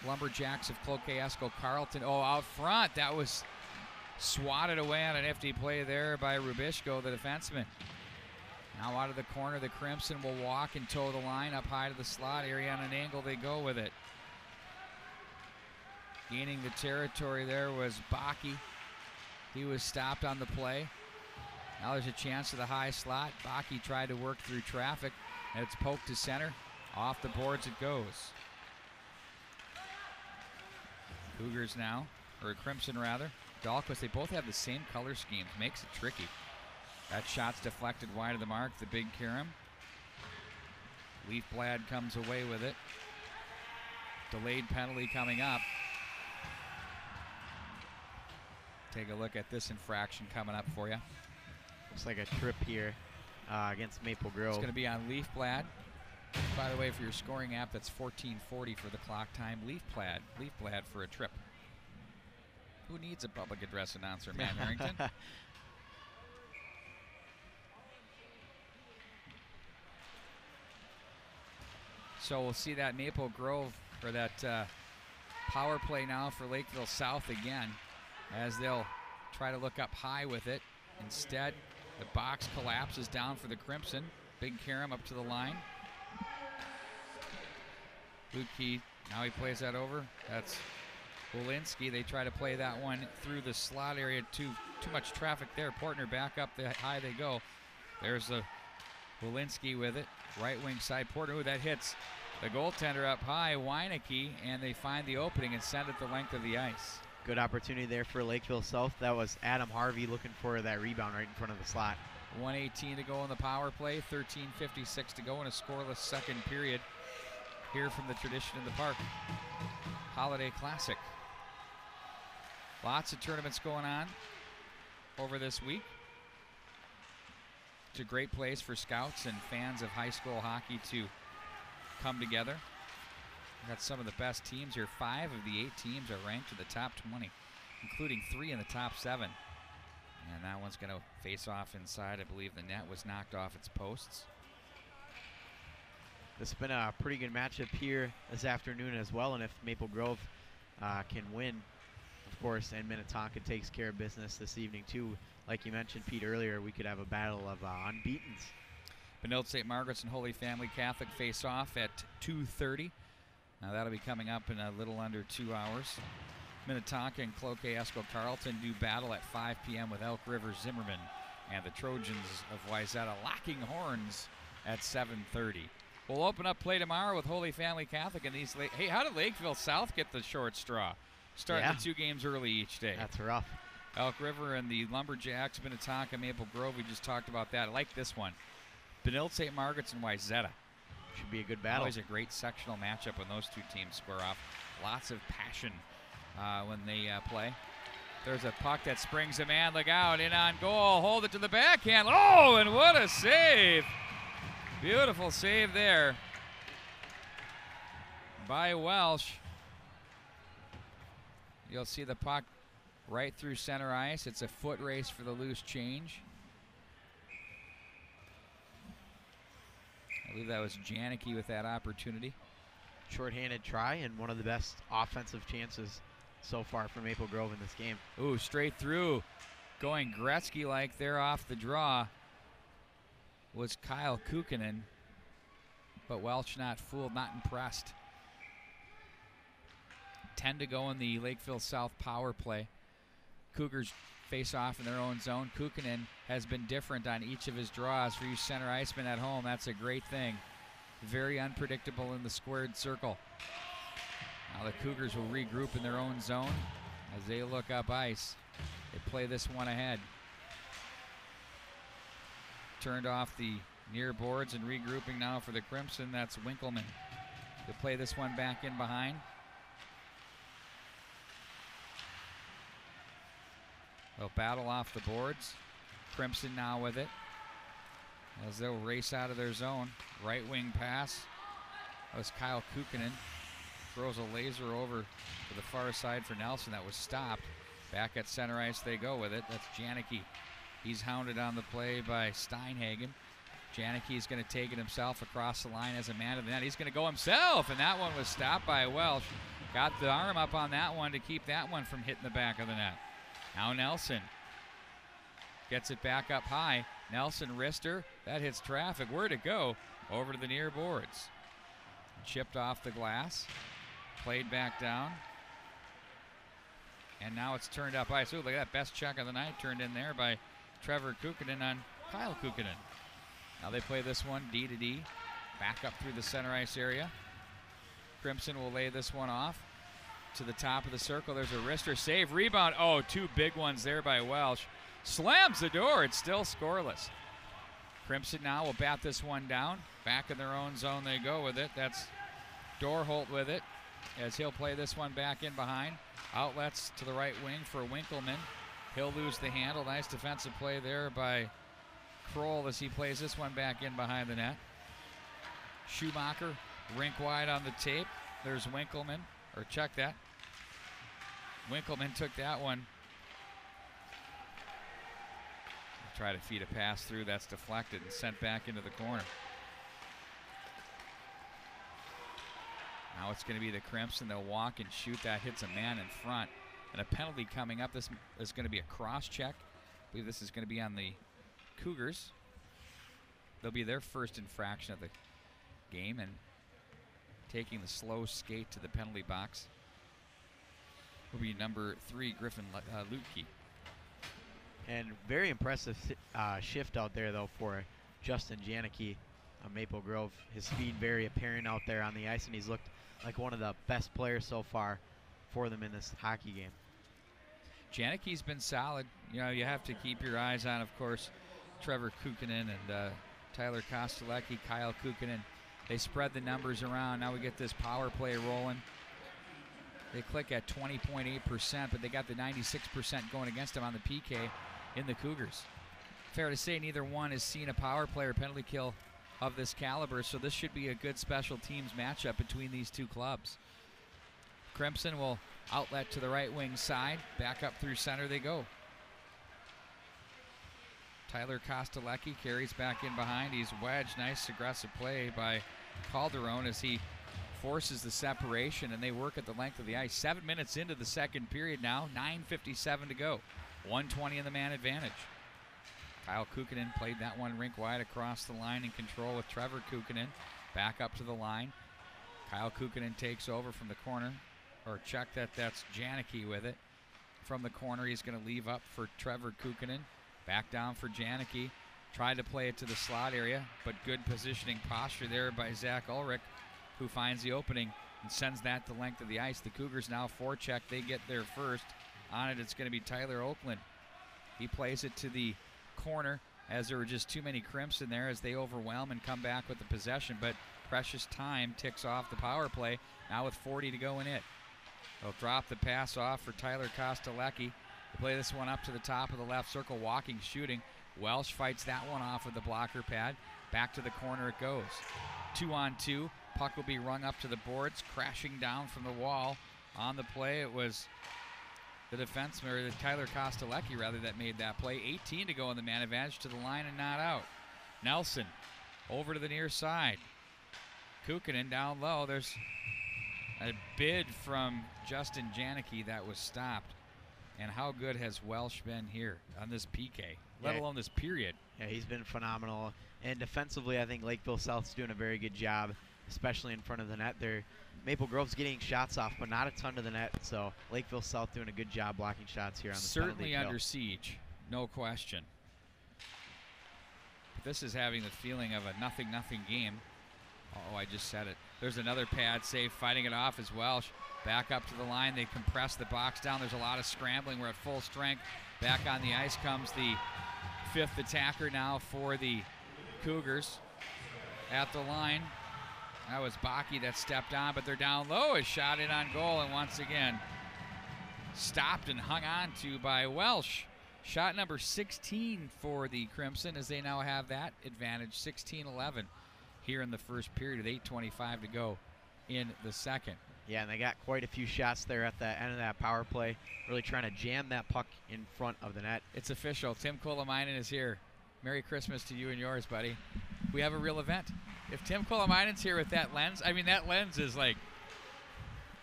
Lumberjacks of Cloquet Esco Carleton. Oh, out front. That was swatted away on a nifty play there by Rubishko, the defenseman. Now out of the corner, the Crimson will walk and toe the line up high to the slot area. On an angle, they go with it. Gaining the territory there was Baki. He was stopped on the play. Now there's a chance to the high slot. Baki tried to work through traffic, and it's poked to center. Off the boards it goes. Cougars now, or Crimson rather. Dahlquist, they both have the same color schemes. Makes it tricky. That shot's deflected wide of the mark. The big Karam. Leafblad comes away with it. Delayed penalty coming up. Take a look at this infraction coming up for you.
Looks like a trip here against Maple Grove.
It's going to be on Leafblad. By the way, for your scoring app, that's 14:40 for the clock time. Leafblad for a trip. Who needs a public address announcer, Matt Harrington? So we'll see that Maple Grove, or that power play now for Lakeville South again, as they'll try to look up high with it. Instead, the box collapses down for the Crimson. Big Karam up to the line. Lutke, now he plays that over. That's Wolinski. They try to play that one through the slot area. Too much traffic there. Portner back up the high they go. There's the Wolinski with it. Right wing side. Portner, ooh, that hits the goaltender up high, Weineke, and they find the opening and send it the length of the ice.
Good opportunity there for Lakeville South. That was Adam Harvey looking for that rebound right in front of the slot.
1:18 to go in the power play. 13:56 to go in a scoreless second period. Here from the tradition in the park. Holiday Classic. Lots of tournaments going on over this week. It's a great place for scouts and fans of high school hockey to come together. Got some of the best teams here. 5 of the 8 teams are ranked in the top 20, including 3 in the top 7. And that one's going to face off inside. I believe the net was knocked off its posts.
This has been a pretty good matchup here this afternoon as well, and if Maple Grove can win, of course, and Minnetonka takes care of business this evening too. Like you mentioned, Pete, earlier, we could have a battle of unbeatens.
Benilde St. Margaret's and Holy Family Catholic face off at 2:30. Now that'll be coming up in a little under 2 hours. Minnetonka and Cloquet Esco Carleton do battle at 5 p.m. with Elk River Zimmerman, and the Trojans of Wayzata locking horns at 7:30. We'll open up play tomorrow with Holy Family Catholic and these. Hey, how did Lakeville South get the short straw? Starting the 2 games early each day.
That's rough.
Elk River and the Lumberjacks, Minnetonka, Maple Grove. We just talked about that. I like this one. Benilde St. Margaret's and Wayzata.
Should be a good battle.
Always a great sectional matchup when those 2 teams square off. Lots of passion when they play. There's a puck that springs a man. Look out, in on goal. Hold it to the backhand. Oh, and what a save. Beautiful save there by Welsh. You'll see the puck right through center ice. It's a foot race for the loose change. I believe that was Janicki with that opportunity.
Short-handed try and one of the best offensive chances so far for Maple Grove in this game.
Ooh, straight through. Going Gretzky-like there off the draw was Kyle Kukkonen. But Welch not fooled, not impressed. 10 to go in the Lakeville South power play. Cougars face off in their own zone. Kukkonen has been different on each of his draws. For you center icemen at home, that's a great thing. Very unpredictable in the squared circle. Now the Cougars will regroup in their own zone as they look up ice. They play this one ahead. Turned off the near boards and regrouping now for the Crimson. That's Winkleman. They'll play this one back in behind. They'll battle off the boards. Crimson now with it as they'll race out of their zone. Right wing pass. That was Kyle Kukkonen. Throws a laser over to the far side for Nelson. That was stopped. Back at center ice they go with it. That's Janicki. He's hounded on the play by Steinhagen. Janicki's going to take it himself across the line as a man of the net. He's going to go himself, and that one was stopped by Welsh. Got the arm up on that one to keep that one from hitting the back of the net. Now Nelson gets it back up high. Nelson wrister. That hits traffic. Where'd it go? Over to the near boards. Chipped off the glass. Played back down. And now it's turned up ice. Ooh, look at that. Best check of the night turned in there by Trevor Kukkonen on Kyle Kukkonen. Now they play this one D to D. Back up through the center ice area. Crimson will lay this one off to the top of the circle. There's a wrister save. Rebound. Oh, 2 big ones there by Welsh. Slams the door. It's still scoreless. Crimson now will bat this one down. Back in their own zone they go with it. That's Dorholt with it as he'll play this one back in behind. Outlets to the right wing for Winkleman. He'll lose the handle. Nice defensive play there by Kroll as he plays this one back in behind the net. Schumacher, rink wide on the tape. There's Winkleman, or check that. Winkleman took that one. Try to feed a pass through. That's deflected and sent back into the corner. Now it's going to be the Crimson. They'll walk and shoot. That hits a man in front. And a penalty coming up. This is going to be a cross check. I believe this is going to be on the Cougars. They'll be their first infraction of the game, and taking the slow skate to the penalty box will be number 3, Griffin Lutke.
And very impressive shift out there, though, for Justin Janicki on Maple Grove. His speed very apparent out there on the ice, and he's looked like one of the best players so far for them in this hockey game.
Janicki's been solid. You know, you have to keep your eyes on, of course, Trevor Kukkonen and Tyler Kostelecki, Kyle Kukkonen. They spread the numbers around. Now we get this power play rolling. They click at 20.8%, but they got the 96% going against them on the PK in the Cougars. Fair to say neither one has seen a power play or penalty kill of this caliber, so this should be a good special teams matchup between these two clubs. Crimson will outlet to the right wing side. Back up through center they go. Tyler Kostelecki carries back in behind. He's wedged. Nice aggressive play by Calderon as he forces the separation, and they work at the length of the ice. 7 minutes into the second period now. 9:57 to go. 120 in the man advantage. Kyle Kukkonen played that one rink wide across the line in control with Trevor Kukkonen. Back up to the line. Kyle Kukkonen takes over from the corner. Or check that's Janicki with it. From the corner, he's going to leave up for Trevor Kukkonen. Back down for Janicki. Tried to play it to the slot area, but good positioning posture there by Zach Ulrich, who finds the opening and sends that the length of the ice. The Cougars now forecheck. They get there first. On it, it's going to be Tyler Oakland. He plays it to the corner as there were just too many Crimson there as they overwhelm and come back with the possession, but precious time ticks off the power play now with 40 to go in it. They'll drop the pass off for Tyler Kostelecki. They play this one up to the top of the left circle, walking, shooting. Welsh fights that one off of the blocker pad. Back to the corner it goes. 2-on-2. Puck will be rung up to the boards, crashing down from the wall. On the play, it was the defenseman, or the Tyler Kostelecki rather, that made that play. 18 to go in the man advantage, to the line and not out. Nelson over to the near side. Kukkonen down low. There's a bid from Justin Janicki that was stopped. And how good has Welsh been here on this PK, let alone this period?
Yeah, he's been phenomenal. And defensively, I think Lakeville South's doing a very good job, especially in front of the net. Maple Grove's getting shots off, but not a ton to the net. So Lakeville South doing a good job blocking shots here on the
certainly under siege, no question. But this is having the feeling of a 0-0 game. Oh, I just said it. There's another pad save, fighting it off as Welsh. Back up to the line. They compress the box down. There's a lot of scrambling. We're at full strength. Back on the ice comes the fifth attacker now for the Cougars. At the line, that was Bakke that stepped on, but they're down low. A shot in on goal, and once again stopped and hung on to by Welsh. Shot number 16 for the Crimson as they now have that advantage, 16-11 here in the first period with 8:25 to go in the second.
Yeah, and they got quite a few shots there at the end of that power play, really trying to jam that puck in front of the net.
It's official. Tim Kolamainen is here. Merry Christmas to you and yours, buddy. We have a real event. If Tim Kolamainen's here with that lens, I mean, that lens is like,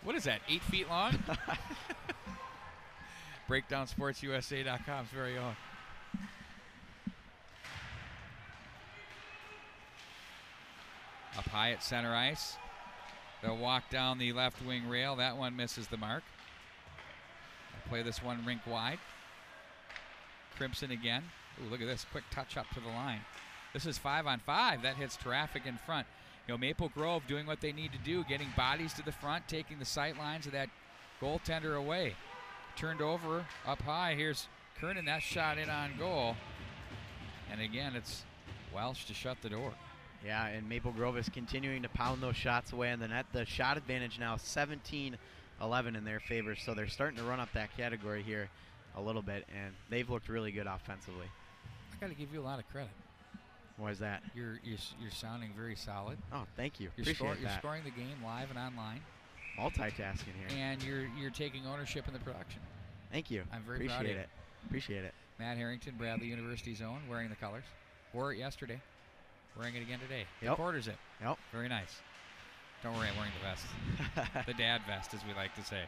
what is that, 8 feet long? BreakdownSportsUSA.com's very own. Up high at center ice. They'll walk down the left wing rail. That one misses the mark. They'll play this one rink wide. Crimson again. Ooh, look at this. Quick touch up to the line. This is 5-on-5. That hits traffic in front. You know, Maple Grove doing what they need to do, getting bodies to the front, taking the sight lines of that goaltender away. Turned over up high. Here's Kernan. That shot in on goal. And again, it's Welsh to shut the door.
Yeah, and Maple Grove is continuing to pound those shots away in the net. The shot advantage now 17-11 in their favor, so they're starting to run up that category here a little bit, and they've looked really good offensively.
I got to give you a lot of credit.
Why is that?
You're sounding very solid.
Oh, thank you.
You're scoring the game live and online.
Multitasking here.
And you're taking ownership in the production.
Thank you.
I'm very proud of you.
Appreciate it.
Matt Harrington, Bradley University's own, wearing the colors. Wore it yesterday. Wearing it again today.
Yep.
Quarters it.
Yep.
Very nice. Don't worry, I'm wearing the vest. The dad vest, as we like to say.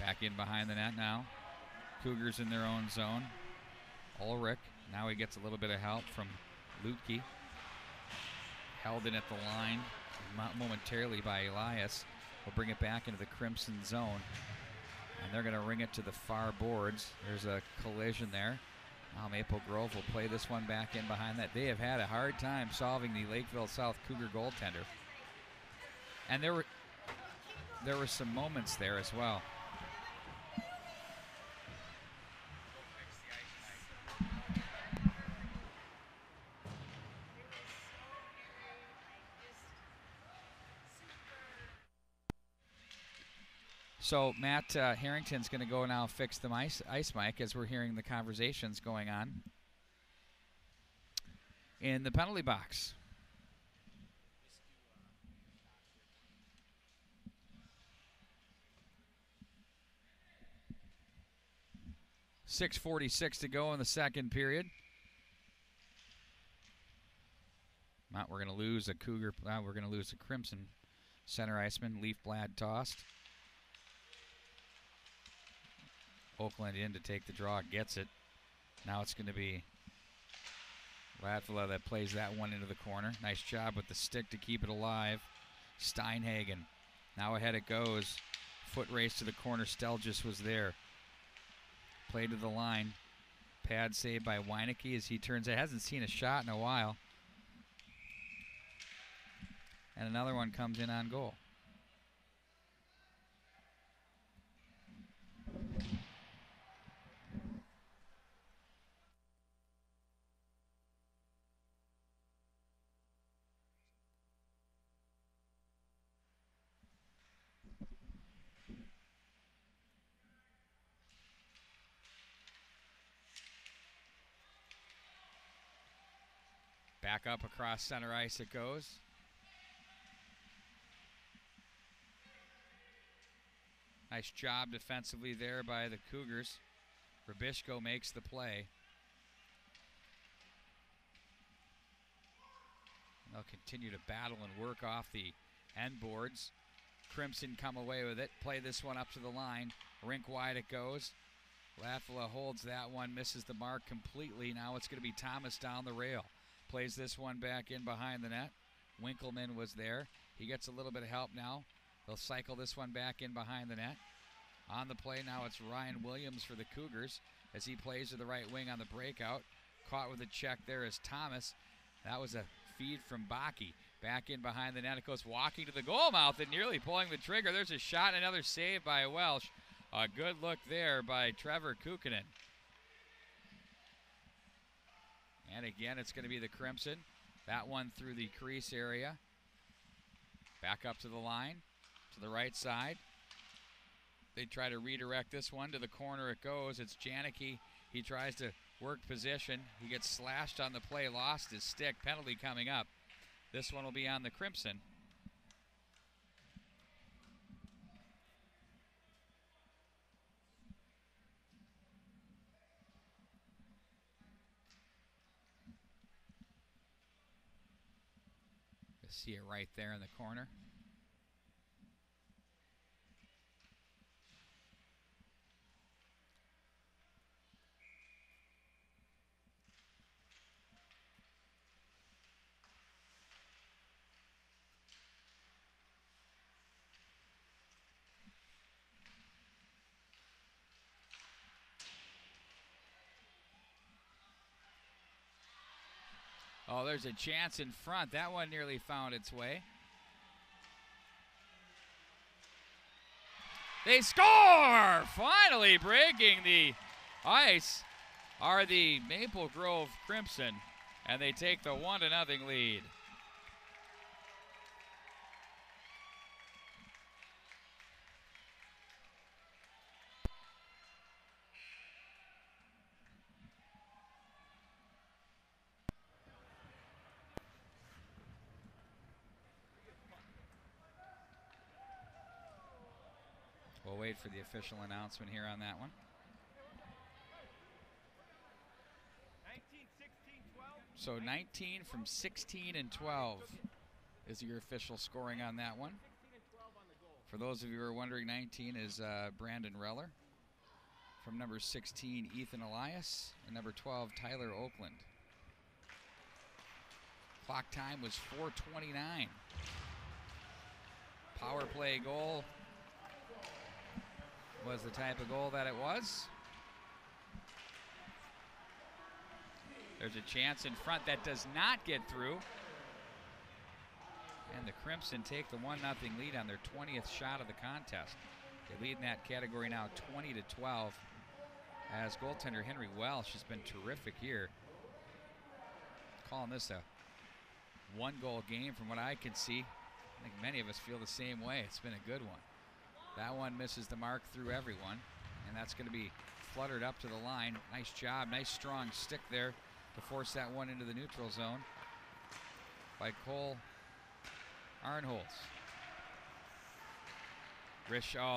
Back in behind the net now. Cougars in their own zone. Ulrich. Now he gets a little bit of help from Lutke. Held in at the line momentarily by Elias. Will bring it back into the Crimson zone. And they're going to ring it to the far boards. There's a collision there. Now Maple Grove will play this one back in behind that. They have had a hard time solving the Lakeville South Cougar goaltender. And there were some moments there as well. So Matt Harrington's going to go now fix the ice mic as we're hearing the conversations going on. in the penalty box. .646 to go in the second period. We're going to lose a Cougar. We're going to lose a Crimson center iceman. Leafblad tossed. Oakland in to take the draw, gets it. Now it's going to be Lakeville that plays that one into the corner. Nice job with the stick to keep it alive. Steinhagen. Now ahead it goes. Foot race to the corner. Stelgis was there. Play to the line. Pad saved by Weinecke as he turns. It hasn't seen a shot in a while. And another one comes in on goal. Back up across center ice it goes. Nice job defensively there by the Cougars. Rubishko makes the play. They'll continue to battle and work off the end boards. Crimson come away with it. Play this one up to the line. Rink wide it goes. Lakeville holds that one, misses the mark completely. Now it's going to be Thomas down the rail. Plays this one back in behind the net. Winkleman was there. He gets a little bit of help now. They'll cycle this one back in behind the net. On the play now it's Ryan Williams for the Cougars as he plays to the right wing on the breakout. Caught with a check there is Thomas. That was a feed from Bakke. Back in behind the net. It goes walking to the goal mouth and nearly pulling the trigger. There's a shot, another save by Welsh. A good look there by Trevor Kukkonen. And again, it's going to be the Crimson. That one through the crease area. Back up to the line, to the right side. They try to redirect this one. To the corner it goes. It's Janicki. He tries to work position. He gets slashed on the play, lost his stick. Penalty coming up. This one will be on the Crimson. You see it right there in the corner. Oh, there's a chance in front. That one nearly found its way. They score! Finally breaking the ice are the Maple Grove Crimson, and they take the 1-0 lead. We'll wait for the official announcement here on that one. So 19 from 16 and 12 is your official scoring on that one. For those of you who are wondering, 19 is Brandon Reller. From number 16, Ethan Elias. And number 12, Tyler Oakland. Clock time was 4:29. Power play goal was the type of goal that it was. There's a chance in front that does not get through. And the Crimson take the 1-0 lead on their 20th shot of the contest. They lead in that category now 20-12 as goaltender Henry Welsh has been terrific here. Calling this a one-goal game from what I can see. I think many of us feel the same way. It's been a good one. That one misses the mark through everyone, and that's going to be fluttered up to the line. Nice job, nice strong stick there to force that one into the neutral zone by Cole Arnholz.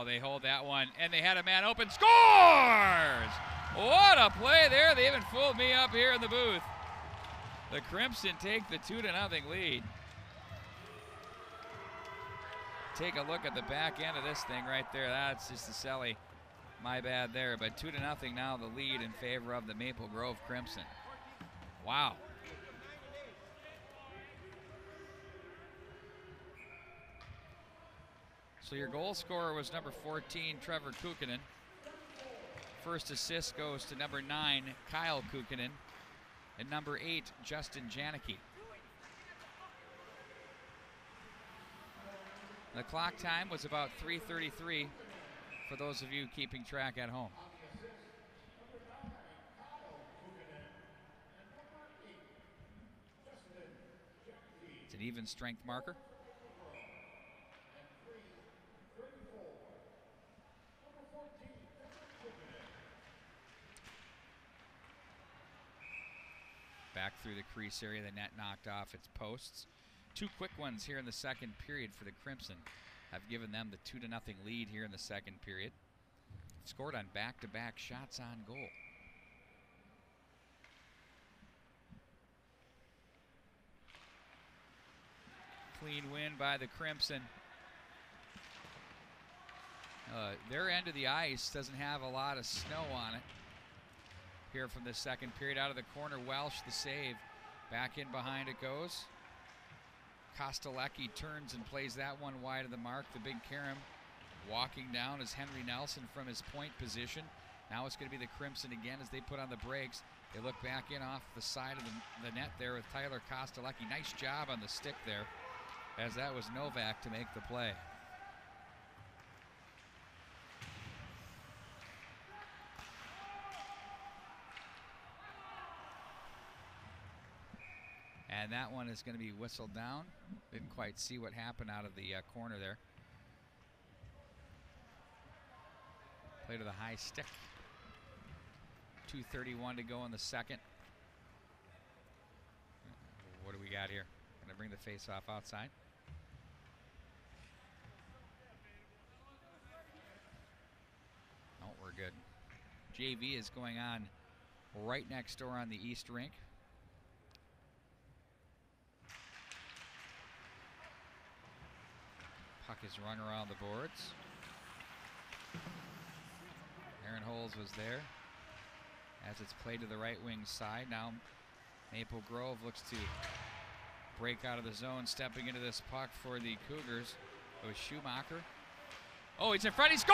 They hold that one, and they had a man open. Scores! What a play there. They even fooled me up here in the booth. The Crimson take the 2-0 lead. Take a look at the back end of this thing right there. That's just a Selly. My bad there. But 2-0 now the lead in favor of the Maple Grove Crimson. Wow. So your goal scorer was number 14, Trevor Kukkonen. First assist goes to number 9, Kyle Kukkonen. And number 8, Justin Janicki. The clock time was about 3:33 for those of you keeping track at home. It's an even strength marker. Back through the crease area, the net knocked off its posts. Two quick ones here in the second period for the Crimson have given them the 2-0 lead here in the second period. Scored on back-to-back shots on goal. Clean win by the Crimson. Their end of the ice doesn't have a lot of snow on it. Here from the second period, out of the corner, Welsh the save. Back in behind it goes. Kostelecki turns and plays that one wide of the mark. The big Karam walking down is Henry Nelson from his point position. Now it's going to be the Crimson again as they put on the brakes. They look back in off the side of the net there with Tyler Kostelecki. Nice job on the stick there, as that was Novak to make the play. And that one is going to be whistled down. Didn't quite see what happened out of the corner there. Play to the high stick. 2:31 to go in the second. What do we got here? Going to bring the face-off outside. Oh, we're good. JV is going on right next door on the East Rink. Puck is run around the boards. Aaron Holes was there as it's played to the right wing side. Now Maple Grove looks to break out of the zone. Stepping into this puck for the Cougars. It was Schumacher. Oh, he's in front. He scores!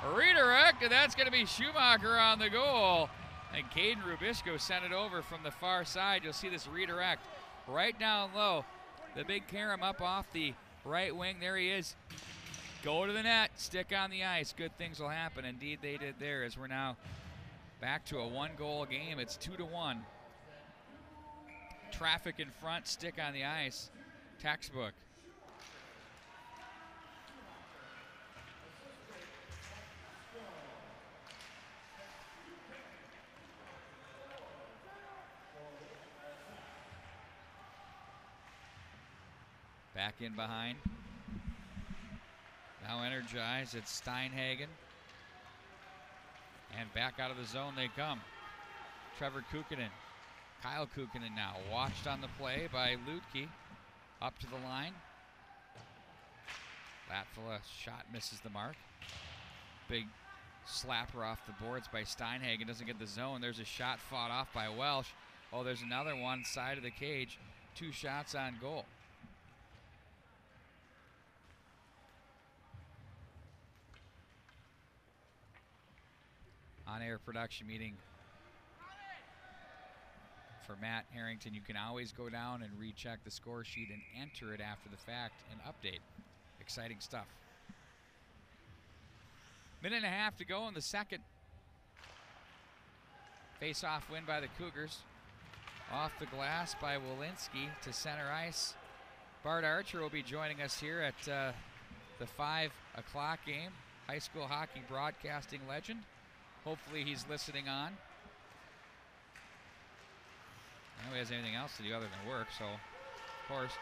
A redirect, and that's going to be Schumacher on the goal. And Caden Rubisco sent it over from the far side. You'll see this redirect right down low. The big Karam up off the right wing. There he is. Go to the net. Stick on the ice. Good things will happen. Indeed, they did there, as we're now back to a one-goal game. It's 2-1. Traffic in front. Stick on the ice. Textbook. Back in behind. Now energized. It's Steinhagen. And back out of the zone they come. Trevor Kukkonen. Kyle Kukkonen now watched on the play by Lutke. Up to the line. Latvala shot misses the mark. Big slapper off the boards by Steinhagen. Doesn't get the zone. There's a shot fought off by Welsh. Oh, there's another one side of the cage. 2 shots on goal. On-air production meeting for Matt Harrington. You can always go down and recheck the score sheet and enter it after the fact and update. Exciting stuff. Minute and a half to go in the second. Face-off win by the Cougars. Off the glass by Walensky to center ice. Bart Archer will be joining us here at the 5 o'clock game. High school hockey broadcasting legend. Hopefully he's listening on. Nobody has anything else to do other than work, so of course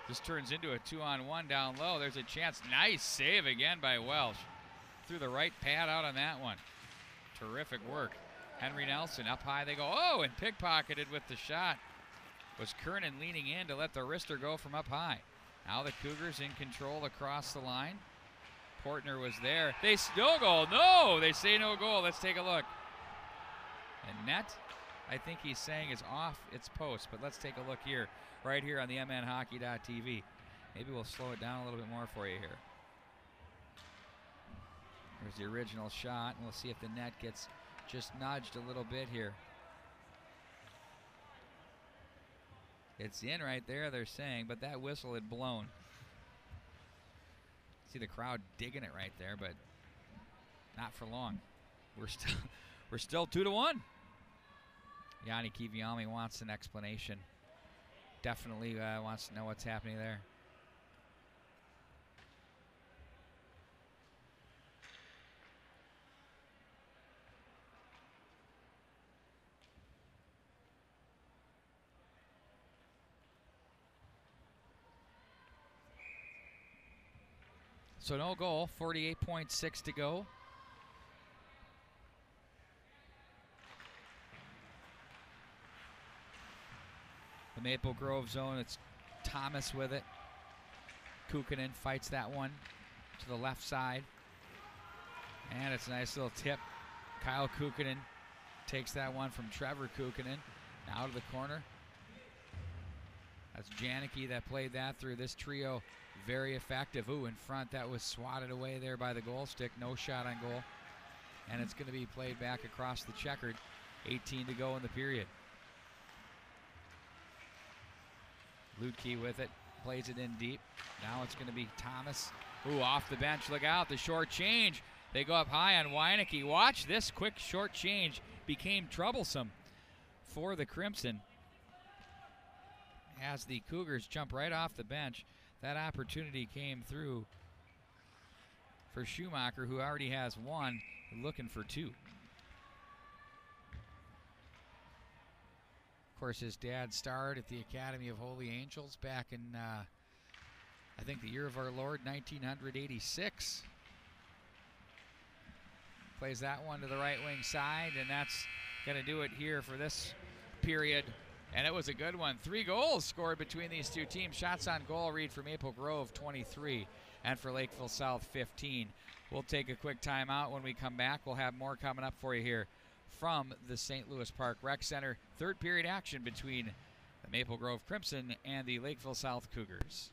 this turns into a 2-on-1 down low. There's a chance. Nice save again by Welsh. Threw the right pad out on that one. Terrific work. Henry Nelson up high they go. Oh, and pickpocketed with the shot. Was Kernan leaning in to let the wrister go from up high. Now the Cougars in control across the line. Portner was there. They no goal. No, they say no goal. Let's take a look. And net, I think he's saying, is off its post, but let's take a look here, right here on the mnhockey.tv. Maybe we'll slow it down a little bit more for you here. There's the original shot, and we'll see if the net gets just nudged a little bit here. It's in right there, they're saying, but that whistle had blown. See the crowd digging it right there, but not for long. We're still 2-1. Yanni Kiviami wants an explanation. Definitely wants to know what's happening there. So no goal, 48.6 to go. The Maple Grove zone, it's Thomas with it. Kukkonen fights that one to the left side. And it's a nice little tip. Kyle Kukkonen takes that one from Trevor Kukkonen. Now to the corner. That's Janicki that played that through this trio. Very effective. Ooh, in front, that was swatted away there by the goal stick. No shot on goal. And it's going to be played back across the checkered. 18 to go in the period. Lutke with it, plays it in deep. Now it's going to be Thomas. Ooh, off the bench, look out, the short change. They go up high on Weinecke. Watch this quick short change became troublesome for the Crimson. As the Cougars jump right off the bench, that opportunity came through for Schumacher, who already has one, looking for two. Of course, his dad starred at the Academy of Holy Angels back in, I think, the year of our Lord, 1986. Plays that one to the right wing side, and that's going to do it here for this period. And it was a good one. 3 goals scored between these two teams. Shots on goal read for Maple Grove, 23, and for Lakeville South, 15. We'll take a quick timeout. When we come back, we'll have more coming up for you here from the St. Louis Park Rec Center. Third period action between the Maple Grove Crimson and the Lakeville South Cougars.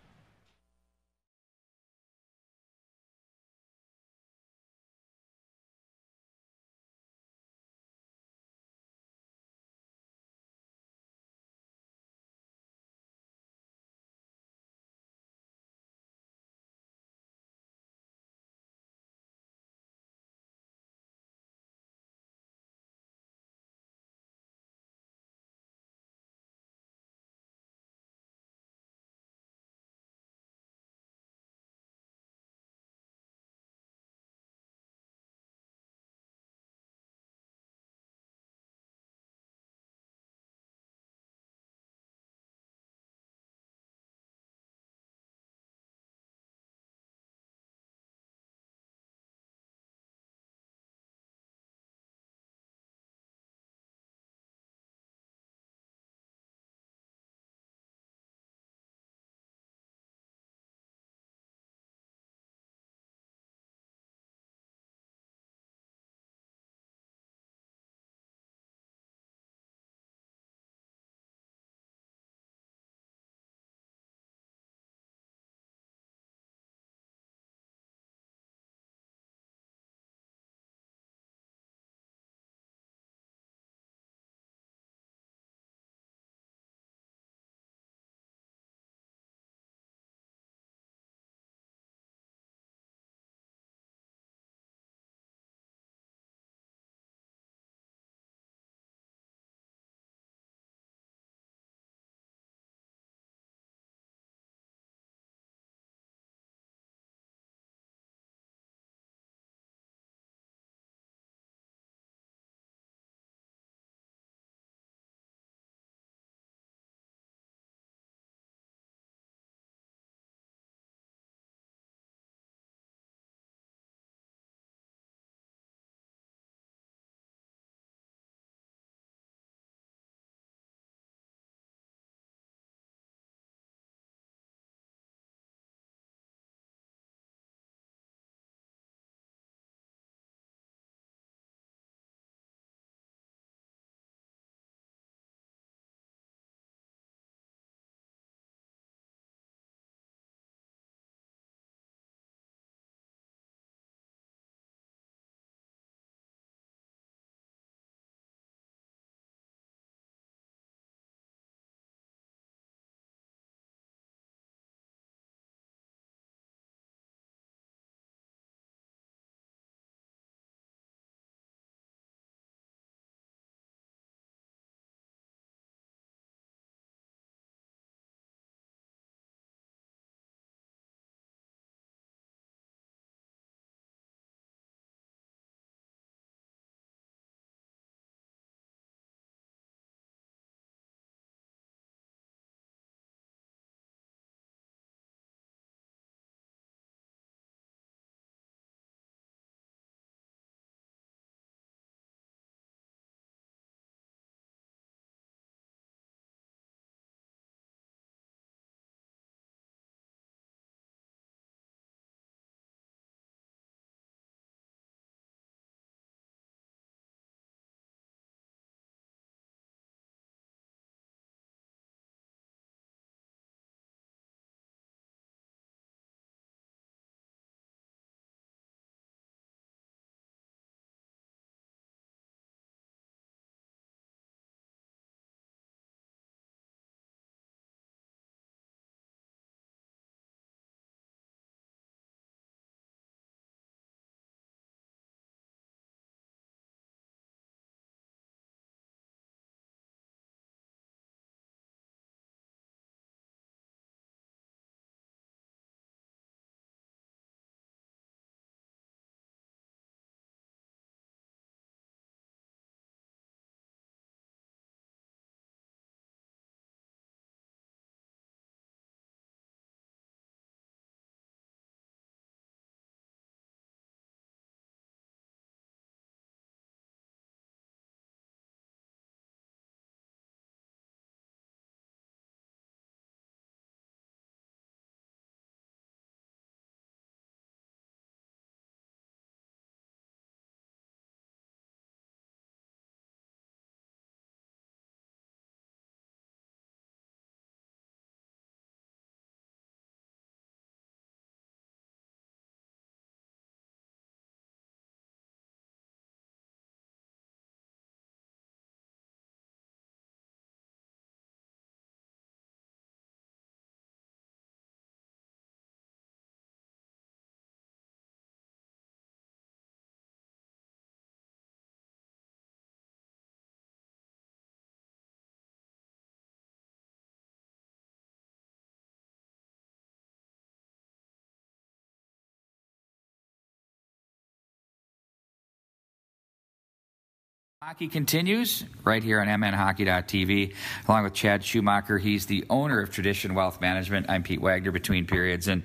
Hockey continues right here on mnhockey.tv, along with Chad Schumacher. He's the owner of Tradition Wealth Management. I'm Pete Wagner, Between Periods. And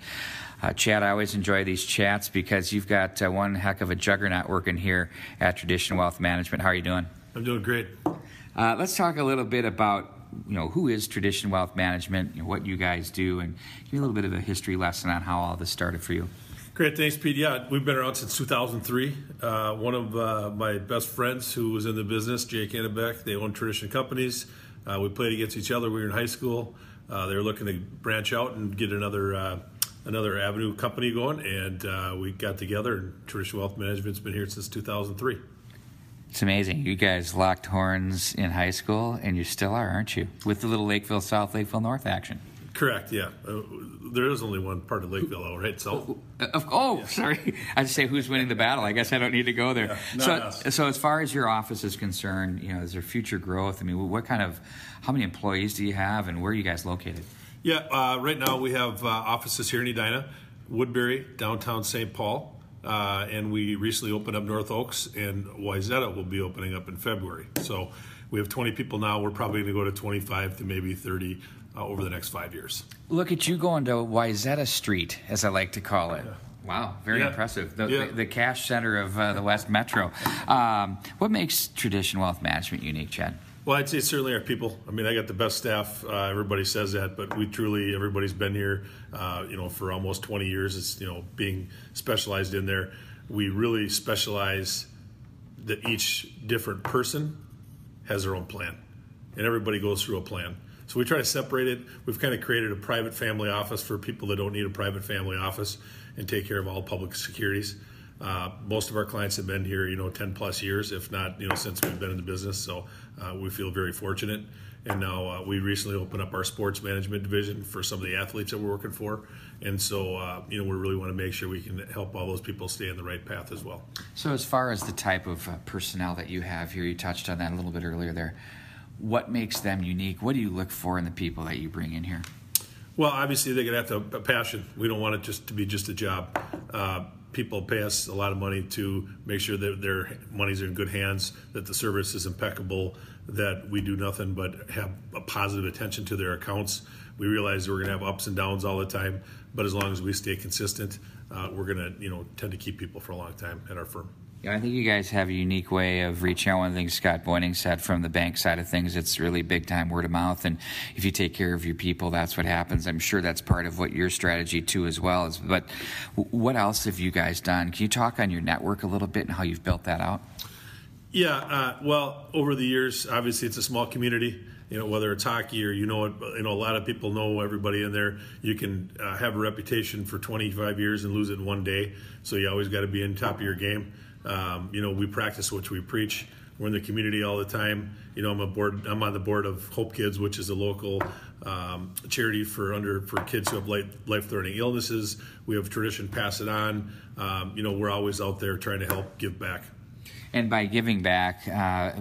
Chad, I always enjoy these chats because you've got one heck of a juggernaut working here at Tradition Wealth Management. How are you doing?
I'm doing great.
Let's talk a little bit about who is Tradition Wealth Management, what you guys do, and give me a little bit of a history lesson on how all this started for you.
Great, thanks, Pete. Yeah, we've been around since 2003. One of my best friends who was in the business, Jake Annebeck, they own Tradition Companies. We played against each other. We were in high school. They were looking to branch out and get another avenue company going, and we got together, and Tradition Wealth Management's been here since 2003.
It's amazing. You guys locked horns in high school, and you still are, aren't you? With the little Lakeville South, Lakeville North action.
Correct, yeah. There is only one part of Lakeville, right? So.
Sorry. I just say who's winning the battle. I guess I don't need to go there.
Yeah,
so as far as your office is concerned, is there future growth? I mean, how many employees do you have, and where are you guys located?
Yeah, right now we have offices here in Edina, Woodbury, downtown St. Paul, and we recently opened up North Oaks, and Wayzata will be opening up in February. So we have 20 people now. We're probably going to go to 25 to maybe 30 over the next 5 years.
Look at you going to Wayzata Street, as I like to call it. Yeah. Wow, very impressive. The cash center of the West Metro. What makes Tradition Wealth Management unique, Chad?
Well, I'd say certainly our people. I mean, I got the best staff. Everybody says that, but everybody's been here, for almost 20 years. It's, being specialized in there. We really specialize that each different person has their own plan, and everybody goes through a plan. So we try to separate it. We've kind of created a private family office for people that don't need a private family office and take care of all public securities. Most of our clients have been here, 10 plus years, if not, since we've been in the business. So we feel very fortunate. And now we recently opened up our sports management division for some of the athletes that we're working for. And so, we really want to make sure we can help all those people stay on the right path as well.
So as far as the type of personnel that you have here, you touched on that a little bit earlier there. What makes them unique? What do you look for in the people that you bring in here?
Well, obviously they're going to have a passion. We don't want it to be just a job. People pay us a lot of money to make sure that their money's in good hands, that the service is impeccable, that we do nothing but have a positive attention to their accounts. We realize we're going to have ups and downs all the time, but as long as we stay consistent, we're going to tend to keep people for a long time at our firm.
Yeah, I think you guys have a unique way of reaching out. One of the things Scott Boyning said from the bank side of things, it's really big time word of mouth. And if you take care of your people, that's what happens. I'm sure that's part of what your strategy too as well is. But what else have you guys done? Can you talk on your network a little bit and how you've built that out?
Yeah, well, over the years, obviously it's a small community. Whether it's hockey or a lot of people know everybody in there. You can have a reputation for 25 years and lose it in one day. So you always got to be on top of your game. We practice what we preach. We're in the community all the time. I'm on the board of Hope Kids, which is a local charity for kids who have life-threatening illnesses. We have Tradition Pass It On. We're always out there trying to help give back.
And by giving back,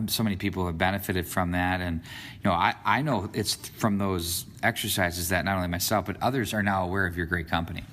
so many people have benefited from that. And, I know it's from those exercises that not only myself, but others are now aware of your great company.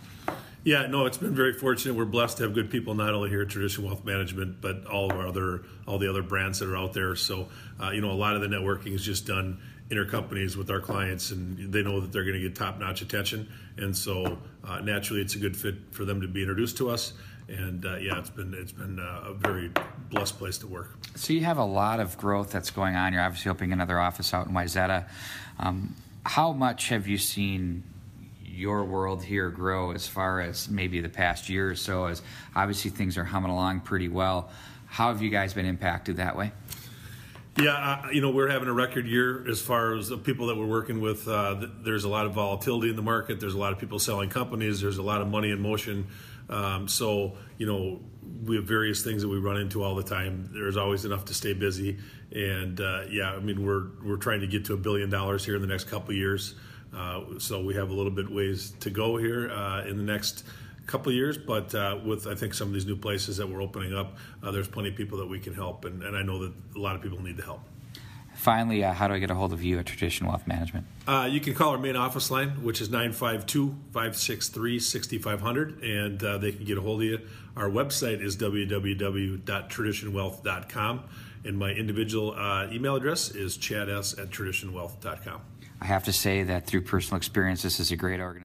Yeah, no, it's been very fortunate. We're blessed to have good people not only here at Tradition Wealth Management, but all the other brands that are out there. So, a lot of the networking is just done intercompanies with our clients, and they know that they're going to get top-notch attention. And so, naturally, it's a good fit for them to be introduced to us. And it's been a very blessed place to work.
So you have a lot of growth that's going on. You're obviously opening another office out in Wayzata. How much have you seen your world here grow as far as maybe the past year or so, as obviously things are humming along pretty well? How have you guys been impacted that way?
Yeah, we're having a record year as far as the people that we're working with. There's a lot of volatility in the market. There's a lot of people selling companies. There's a lot of money in motion. We have various things that we run into all the time. There's always enough to stay busy. And, we're trying to get to $1 billion here in the next couple of years. So we have a little bit ways to go here in the next couple of years, but with I think some of these new places that we're opening up, there's plenty of people that we can help, and I know that a lot of people need the help.
Finally, how do I get a hold of you at Tradition Wealth Management?
You can call our main office line, which is 952-563-6500, and they can get a hold of you. Our website is www.traditionwealth.com, and my individual email address is chads@traditionwealth.com.
I have to say that through personal experience, this is a great organization.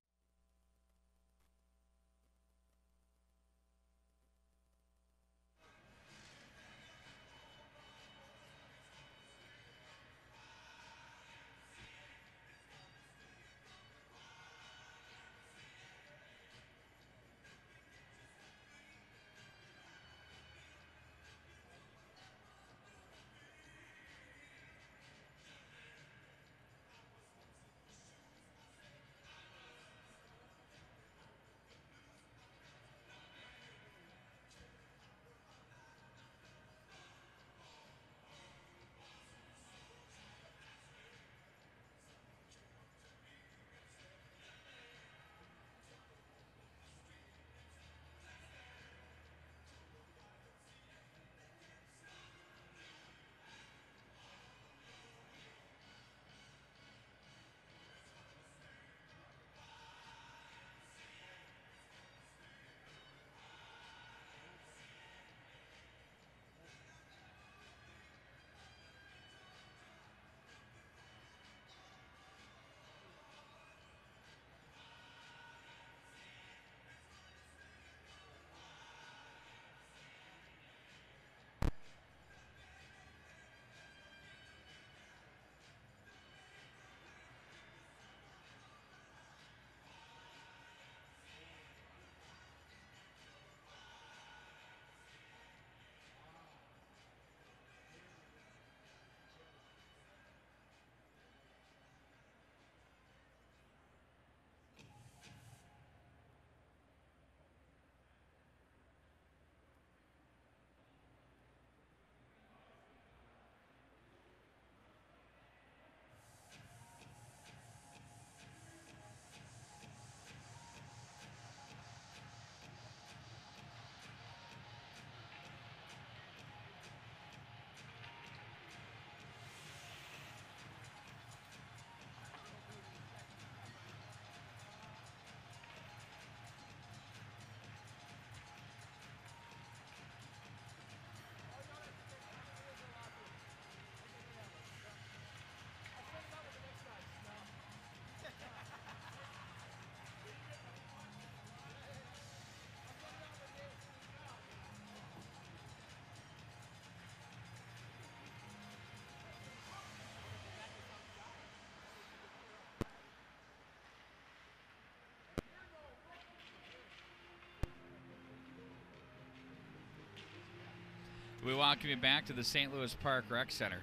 We welcome you back to the St. Louis Park Rec Center.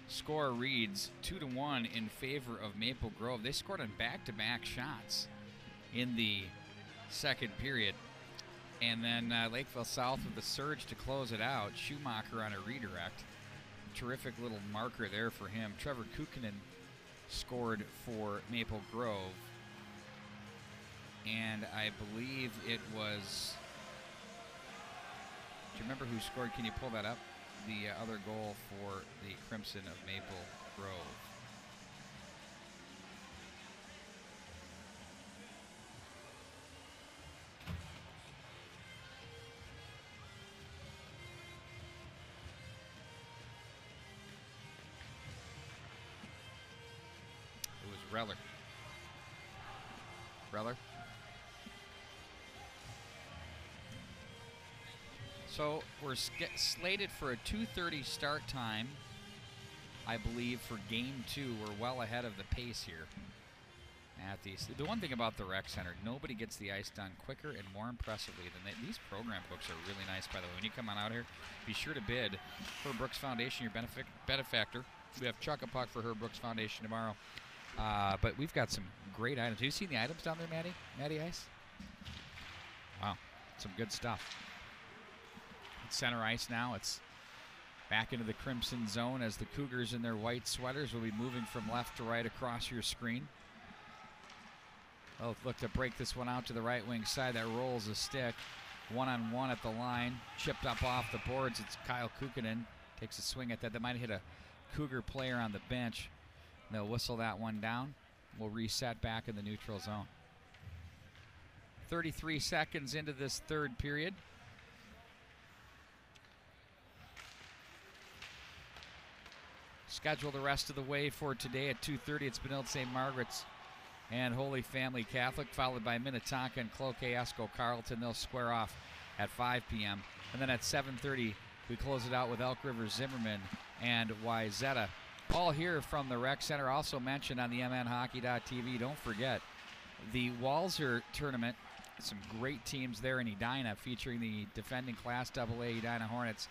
Score reads 2-1 in favor of Maple Grove. They scored on back-to-back shots in the second period. And then Lakeville South with the surge to close it out. Schumacher on a redirect. Terrific little marker there for him. Trevor Kukkonen scored for Maple Grove. And I believe it was... Do you remember who scored? Can you pull that up? The other goal for the Crimson of Maple Grove. It was Reller. Reller? So we're slated for a 2:30 start time, I believe, for Game 2. We're well ahead of the pace here at these. The one thing about the Rec Center, nobody gets the ice done quicker and more impressively than they. These program books are really nice, by the way. When you come on out here, be sure to bid for Brooks Foundation, your benefactor. We have Chuck a Puck for Herb Brooks Foundation tomorrow. But we've got some great items. Have you seen the items down there, Matty Ice? Wow, some good stuff. Center ice now. It's back into the crimson zone as the Cougars in their white sweaters will be moving from left to right across your screen. They'll look to break this one out to the right wing side. That rolls a stick. One-on-one at the line. Chipped up off the boards. It's Kyle Kukkonen. Takes a swing at that. That might hit a Cougar player on the bench. They'll whistle that one down. We'll reset back in the neutral zone. 33 seconds into this third period. Scheduled the rest of the way for today at 2:30. It's Benilde St. Margaret's and Holy Family Catholic, followed by Minnetonka and Cloquet Esco Carleton. They'll square off at 5 p.m. And then at 7:30, we close it out with Elk River Zimmerman and Wyzetta. All here from the Rec Center. Also mentioned on the mnhockey.tv. Don't forget the Walser tournament. Some great teams there in Edina, featuring the defending Class AA Edina Hornets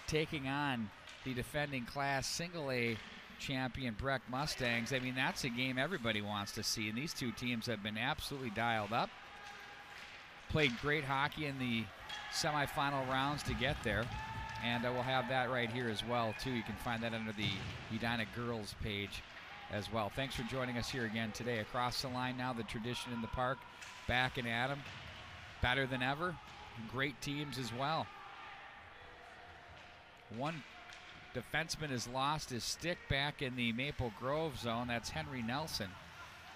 taking on the defending Class Single A champion Breck Mustangs. I mean, that's a game everybody wants to see, and these two teams have been absolutely dialed up. Played great hockey in the semifinal rounds to get there, and we'll have that right here as well, too. You can find that under the Edina Girls page as well. Thanks for joining us here again today. Across the line now, the Tradition in the Park, back and at 'em. Better than ever. Great teams as well. One defenseman has lost his stick back in the Maple Grove zone. That's Henry Nelson.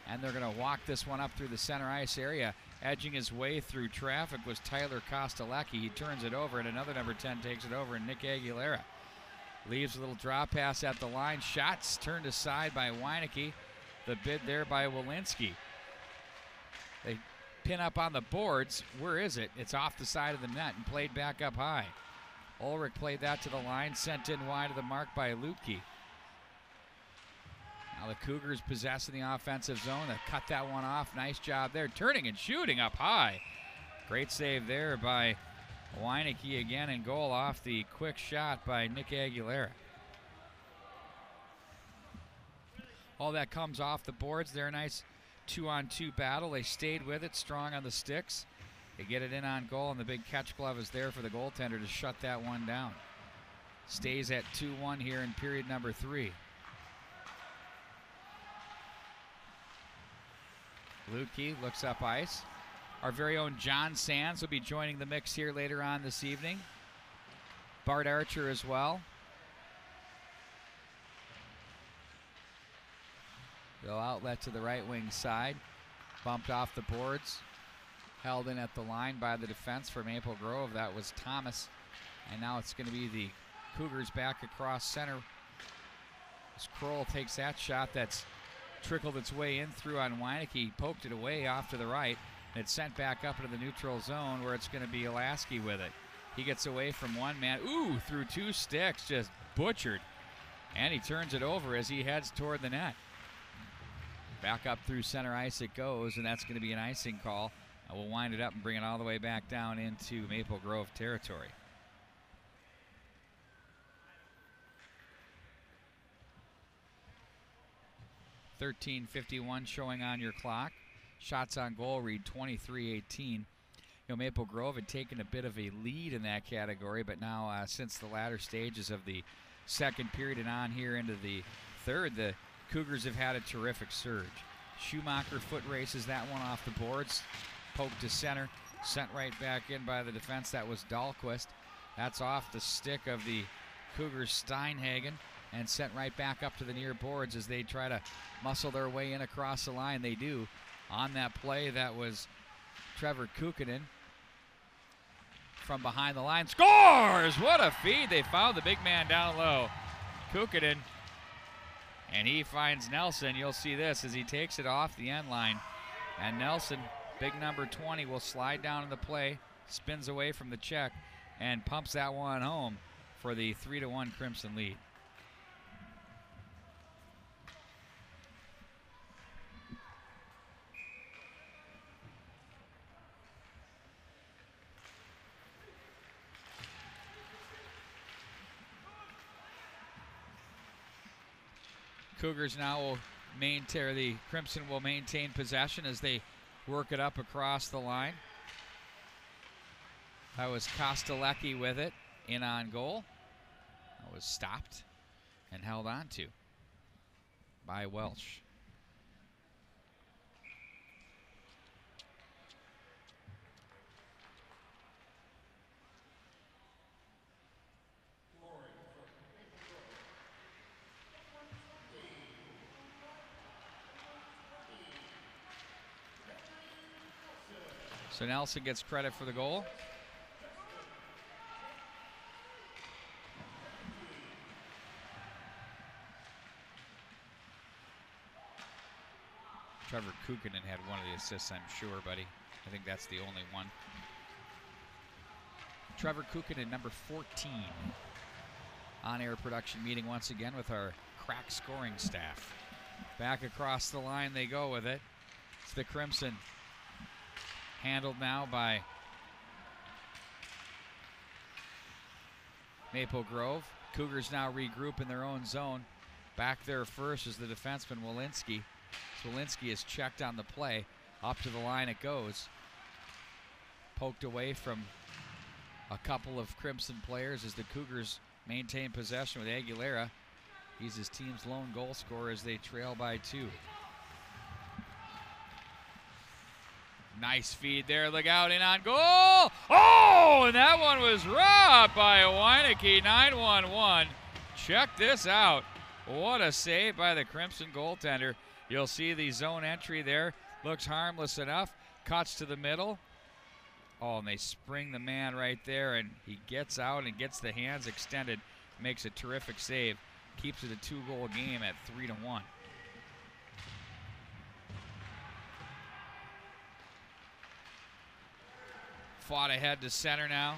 And they're going to walk this one up through the center ice area. Edging his way through traffic was Tyler Kostelecki. He turns it over, and another number 10 takes it over, and Nick Aguilera leaves a little drop pass at the line. Shots turned aside by Weineke. The bid there by Walensky. They pin up on the boards. Where is it? It's off the side of the net and played back up high. Ulrich played that to the line, sent in wide of the mark by Lutke. Now the Cougars possessing the offensive zone. They cut that one off. Nice job there. Turning and shooting up high. Great save there by Weineke again, and goal off the quick shot by Nick Aguilera. All that comes off the boards. They're a nice 2-on-2 battle. They stayed with it, strong on the sticks. They get it in on goal, and the big catch glove is there for the goaltender to shut that one down. Stays at 2-1 here in period number 3. Lutke looks up ice. Our very own John Sands will be joining the mix here later on this evening. Bart Archer as well. Go outlet to the right wing side. Bumped off the boards. Held in at the line by the defense for Maple Grove. That was Thomas. And now it's going to be the Cougars back across center. As Kroll takes that shot that's trickled its way in through on Weineke. Poked it away off to the right. It's sent back up into the neutral zone where it's going to be Olasky with it. He gets away from one man. Ooh, through 2 sticks, just butchered. And he turns it over as he heads toward the net. Back up through center ice it goes, and that's going to be an icing call. And we'll wind it up and bring it all the way back down into Maple Grove territory. .13:51 showing on your clock. Shots on goal read 23-18. Maple Grove had taken a bit of a lead in that category, but now since the latter stages of the second period and on here into the third, the Cougars have had a terrific surge. Schumacher foot races that one off the boards. Poked to center, sent right back in by the defense. That was Dahlquist. That's off the stick of the Cougars Steinhagen and sent right back up to the near boards as they try to muscle their way in across the line. They do. On that play, that was Trevor Kukkonen from behind the line. Scores! What a feed. They found the big man down low. Kukkonen, and he finds Nelson. You'll see this as he takes it off the end line. And Nelson, big number 20, will slide down in the play, spins away from the check, and pumps that one home for the 3-1 Crimson lead. Cougars now will maintain, the Crimson will maintain possession as they work it up across the line. That was Kostelecki with it, in on goal. That was stopped and held on to by Welsh. So Nelson gets credit for the goal. Trevor Kukkonen had one of the assists, I'm sure, buddy. I think that's the only one. Trevor Kukkonen, number 14. On-air production meeting once again with our crack scoring staff. Back across the line they go with it. It's the Crimson. Handled now by Maple Grove. Cougars now regroup in their own zone. Back there first is the defenseman Walensky. Walensky is checked on the play. Up to the line it goes. Poked away from a couple of Crimson players as the Cougars maintain possession with Aguilera. He's his team's lone goal scorer as they trail by 2. Nice feed there. Look out, in on goal. Oh, and that one was robbed by Weineke. 9-1-1. Check this out. What a save by the Crimson goaltender. You'll see the zone entry there. Looks harmless enough. Cuts to the middle. Oh, and they spring the man right there, and he gets out and gets the hands extended. Makes a terrific save. Keeps it a 2-goal game at 3-1. Fought ahead to center now.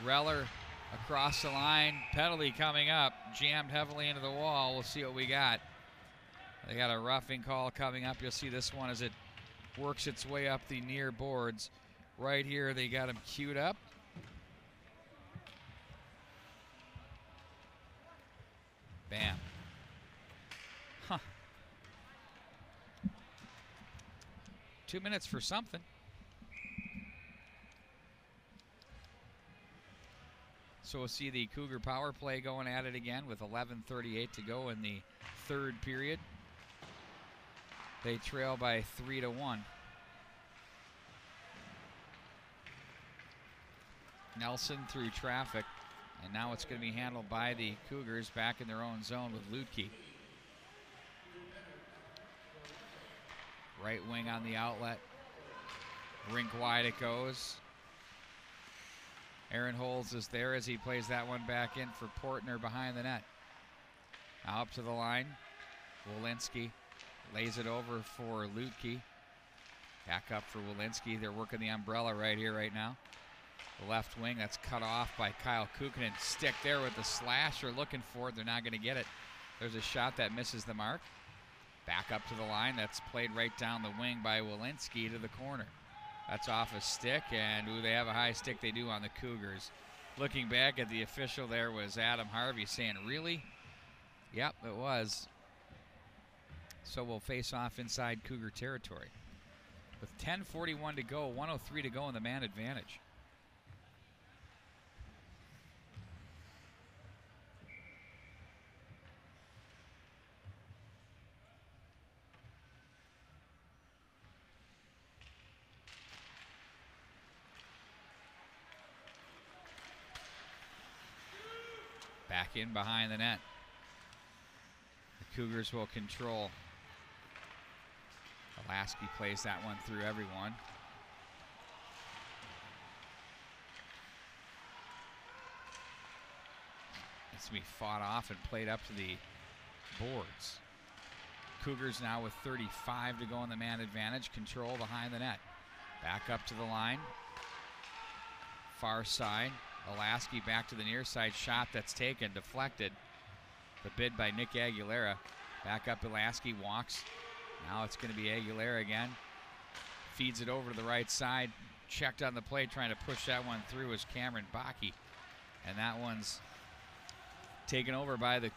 Reller across the line. Penalty coming up. Jammed heavily into the wall. We'll see what we got. They got a roughing call coming up. You'll see this one as it works its way up the near boards. Right here, they got him queued up. Bam. Huh. 2 minutes for something. So we'll see the Cougar power play going at it again with 11:38 to go in the third period. They trail by 3-1. Nelson through traffic, and now it's going to be handled by the Cougars back in their own zone with Lutke. Right wing on the outlet. Rink wide it goes. Aaron Holz is there as he plays that one back in for Portner behind the net. Now up to the line. Walensky lays it over for Lutke. Back up for Walensky. They're working the umbrella right here, right now. The left wing, that's cut off by Kyle Kukkonen. Stick there with the slasher, looking for it. They're not going to get it. There's a shot that misses the mark. Back up to the line. That's played right down the wing by Walensky to the corner. That's off a stick, and ooh, they have a high stick. They do on the Cougars. Looking back at the official there was Adam Harvey saying, really? Yep, it was. So we'll face off inside Cougar territory. With 10:41 to go, 1:03 to go in the man advantage. Back in behind the net. The Cougars will control. Lasky plays that one through everyone. It's going to be fought off and played up to the boards. Cougars now with 35 to go in the man advantage. Control behind the net. Back up to the line. Far side. Lasky back to the near side. Shot that's taken. Deflected. The bid by Nick Aguilera. Back up to Lasky. Walks. Now it's going to be Aguilera again. Feeds it over to the right side. Checked on the play, trying to push that one through is Cameron Bakke. And that one's taken over by the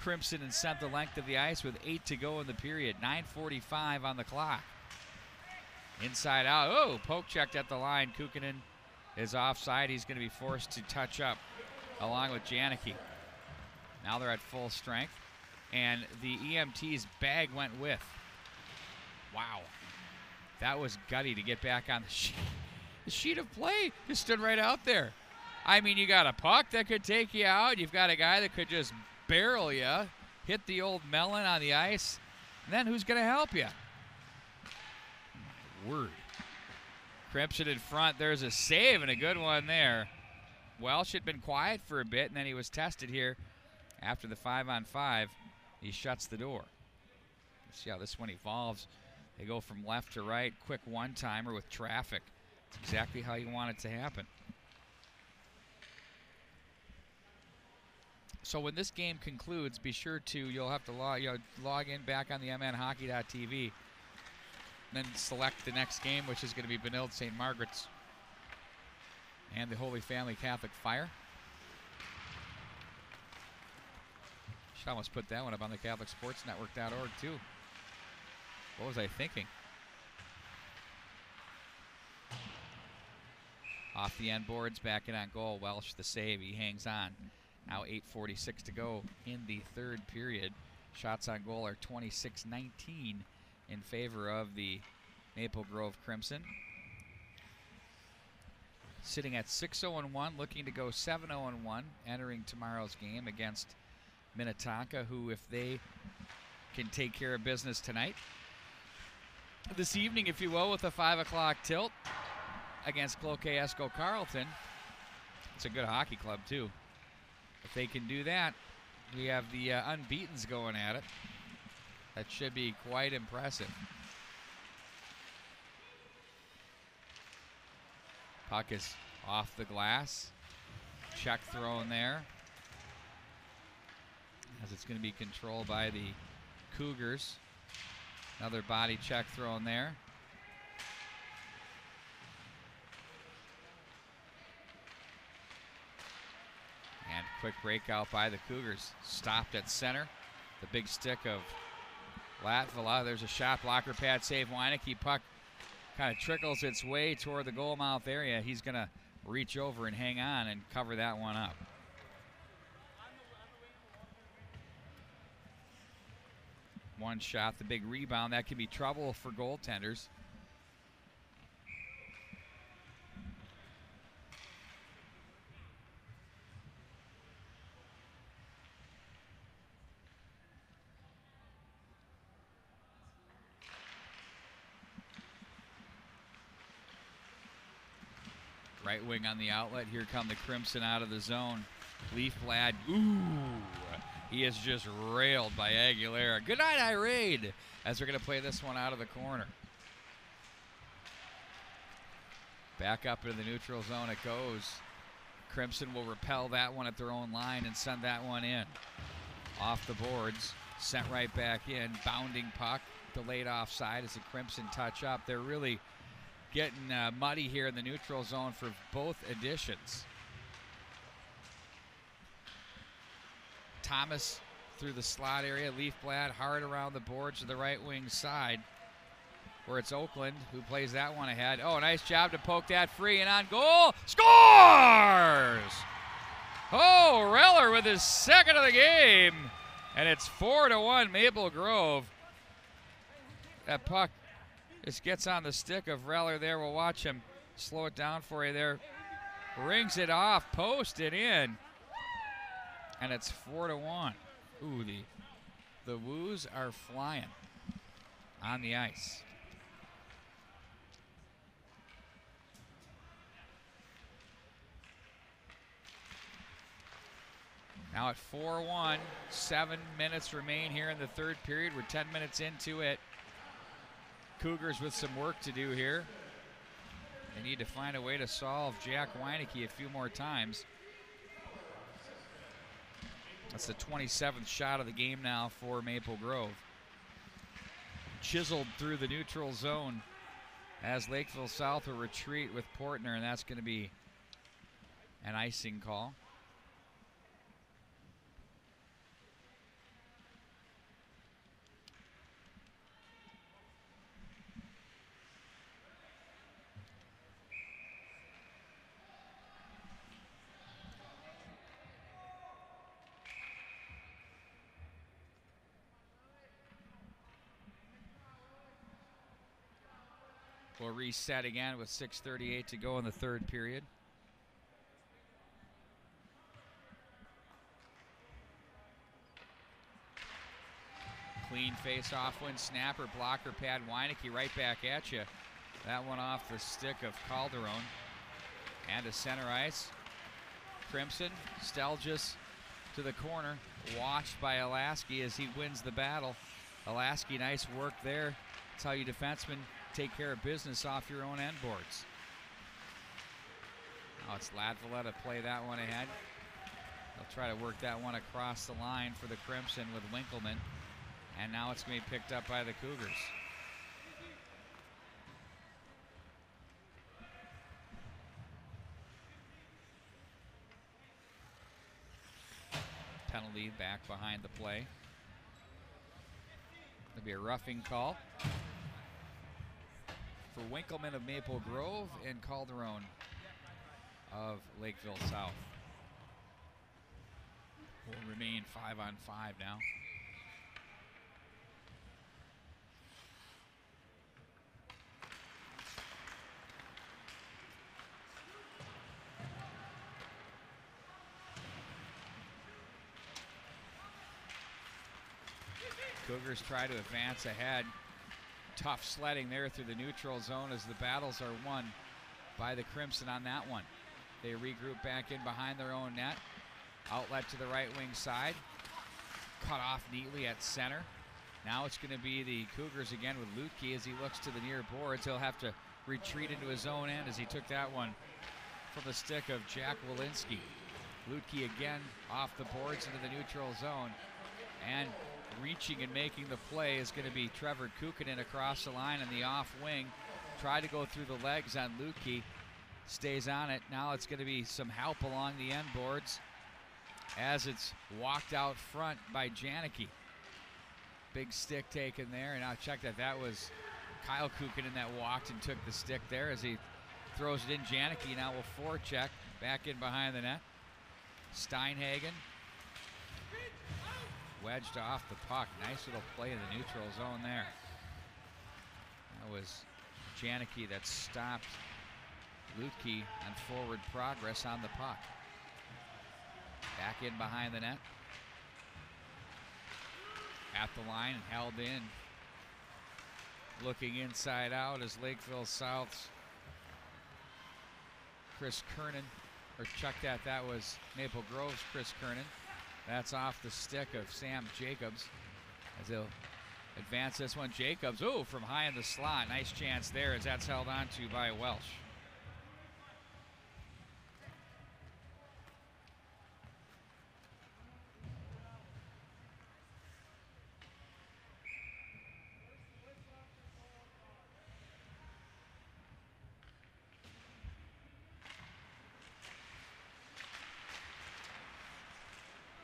Crimson and sent the length of the ice with 8 to go in the period. 9:45 on the clock. Inside out. Oh, poke checked at the line. Kukkonen is offside. He's going to be forced to touch up along with Janicki. Now they're at full strength. And the EMT's bag went with. Wow. That was gutty to get back on the sheet of play. Just stood right out there. I mean, you got a puck that could take you out. You've got a guy that could just barrel you, hit the old melon on the ice. And then who's going to help you? My word. Crimson in front. There's a save and a good one there. Welsh had been quiet for a bit, and then he was tested here after the 5-on-5. He shuts the door. See how this one evolves. They go from left to right, quick one-timer with traffic. It's exactly how you want it to happen. So when this game concludes, be sure to, you'll have to log in back on the mnhockey.tv, then select the next game, which is going to be Benilde St. Margaret's and the Holy Family Catholic Fire. Should almost put that one up on the CatholicSportsNetwork.org too. What was I thinking? Off the end boards, back in on goal. Welsh the save. He hangs on. Now 8:46 to go in the third period. Shots on goal are 26-19 in favor of the Maple Grove Crimson. Sitting at 6-0-1, looking to go 7-0-1, entering tomorrow's game against Minnetonka, who, if they can take care of business tonight, this evening, if you will, with a 5 o'clock tilt against Cloquet Esco Carleton. It's a good hockey club, too. If they can do that, we have the unbeatens going at it. That should be quite impressive. Puck is off the glass. Check thrown there, as it's going to be controlled by the Cougars. Another body check thrown there. And quick breakout by the Cougars. Stopped at center. The big stick of Latvala. There's a shot blocker pad save. Weineke. Puck kind of trickles its way toward the goal mouth area. He's going to reach over and hang on and cover that one up. One shot, the big rebound. That could be trouble for goaltenders. Right wing on the outlet. Here come the Crimson out of the zone. Leafblad. Ooh. He is just railed by Aguilera. Good night, Irade, as they're going to play this one out of the corner. Back up into the neutral zone it goes. Crimson will repel that one at their own line and send that one in. Off the boards. Sent right back in. Bounding puck. Delayed offside as the Crimson touch up. They're really getting muddy here in the neutral zone for both additions. Thomas through the slot area. Leafblad hard around the boards to the right wing side, where it's Oakland who plays that one ahead. Oh, nice job to poke that free, and on goal, scores! Oh, Reller with his second of the game, and it's 4-1 Maple Grove. That puck just gets on the stick of Reller there. We'll watch him slow it down for you there. Rings it off, post it in. And it's 4-1. Ooh, the woos are flying on the ice. Now at 4-1, 7 minutes remain here in the third period. We're 10 minutes into it. Cougars with some work to do here. They need to find a way to solve Jack Weineke a few more times. That's the 27th shot of the game now for Maple Grove. Chiseled through the neutral zone as Lakeville South will retreat with Portner, and that's going to be an icing call. We'll reset again with 6:38 to go in the third period. Clean face-off win, snapper, blocker, pad, Weineke right back at you. That one off the stick of Calderon. And to center ice. Crimson, Stelgis to the corner. Watched by Alasky as he wins the battle. Alasky, nice work there. That's how you defensemen take care of business off your own end boards. Now it's Latvala to play that one ahead. They'll try to work that one across the line for the Crimson with Winkleman. And now it's going to be picked up by the Cougars. Penalty back behind the play. There'll be a roughing call for Winkleman of Maple Grove and Calderon of Lakeville South. Will remain 5-on-5 now. Cougars try to advance ahead. Tough sledding there through the neutral zone as the battles are won by the Crimson on that one. They regroup back in behind their own net. Outlet to the right wing side. Cut off neatly at center. Now it's going to be the Cougars again with Lutke as he looks to the near boards. He'll have to retreat into his own end as he took that one from the stick of Jack Walensky. Lutke again off the boards into the neutral zone. And reaching and making the play is going to be Trevor Kukkonen across the line in the off wing. Tried to go through the legs on Lutke. Stays on it. Now it's going to be some help along the end boards as it's walked out front by Janicki. Big stick taken there, and now check that. That was Kyle Kukkonen that walked and took the stick there as he throws it in. Janicki now will forecheck back in behind the net. Steinhagen wedged off the puck. Nice little play in the neutral zone there. That was Janicki that stopped Lutke on forward progress on the puck. Back in behind the net. At the line, held in. Looking inside out as Lakeville South's Chris Kernan, or check that, that was Maple Grove's Chris Kernan. That's off the stick of Sam Jacobs as they'll advance this one. Jacobs, oh, from high in the slot. Nice chance there as that's held on to by Welsh.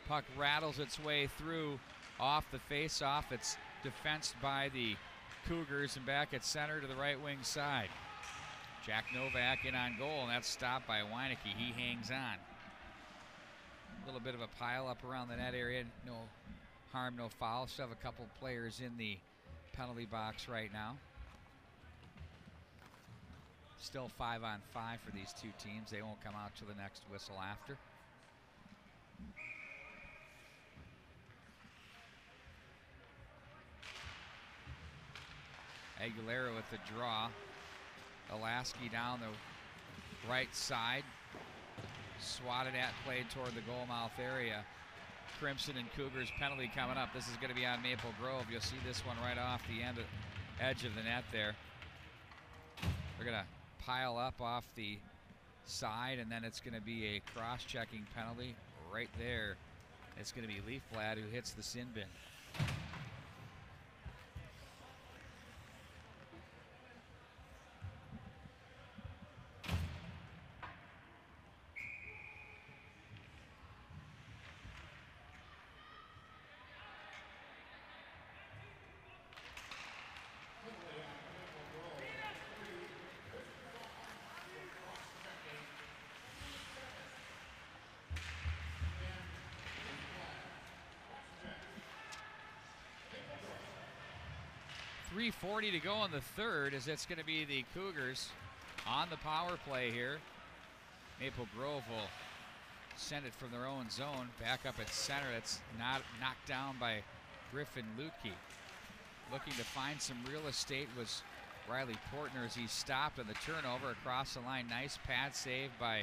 Puck rattles its way through off the face-off. It's defensed by the Cougars and back at center to the right wing side. Jack Novak in on goal, and that's stopped by Weineke. He hangs on. A little bit of a pile up around the net area. No harm, no foul. Still have a couple players in the penalty box right now. Still 5-on-5 for these two teams. They won't come out to the next whistle after. Aguilera with the draw. Alasky down the right side. Swatted at, played toward the goal mouth area. Crimson and Cougars penalty coming up. This is going to be on Maple Grove. You'll see this one right off the edge of the net there. They're going to pile up off the side, and then it's going to be a cross-checking penalty right there. It's going to be Leafblad who hits the sin bin. .340 to go in the third as it's going to be the Cougars on the power play here. Maple Grove will send it from their own zone back up at center. That's not knocked down by Griffin Lutke. Looking to find some real estate was Riley Portner as he stopped on the turnover across the line. Nice pad save by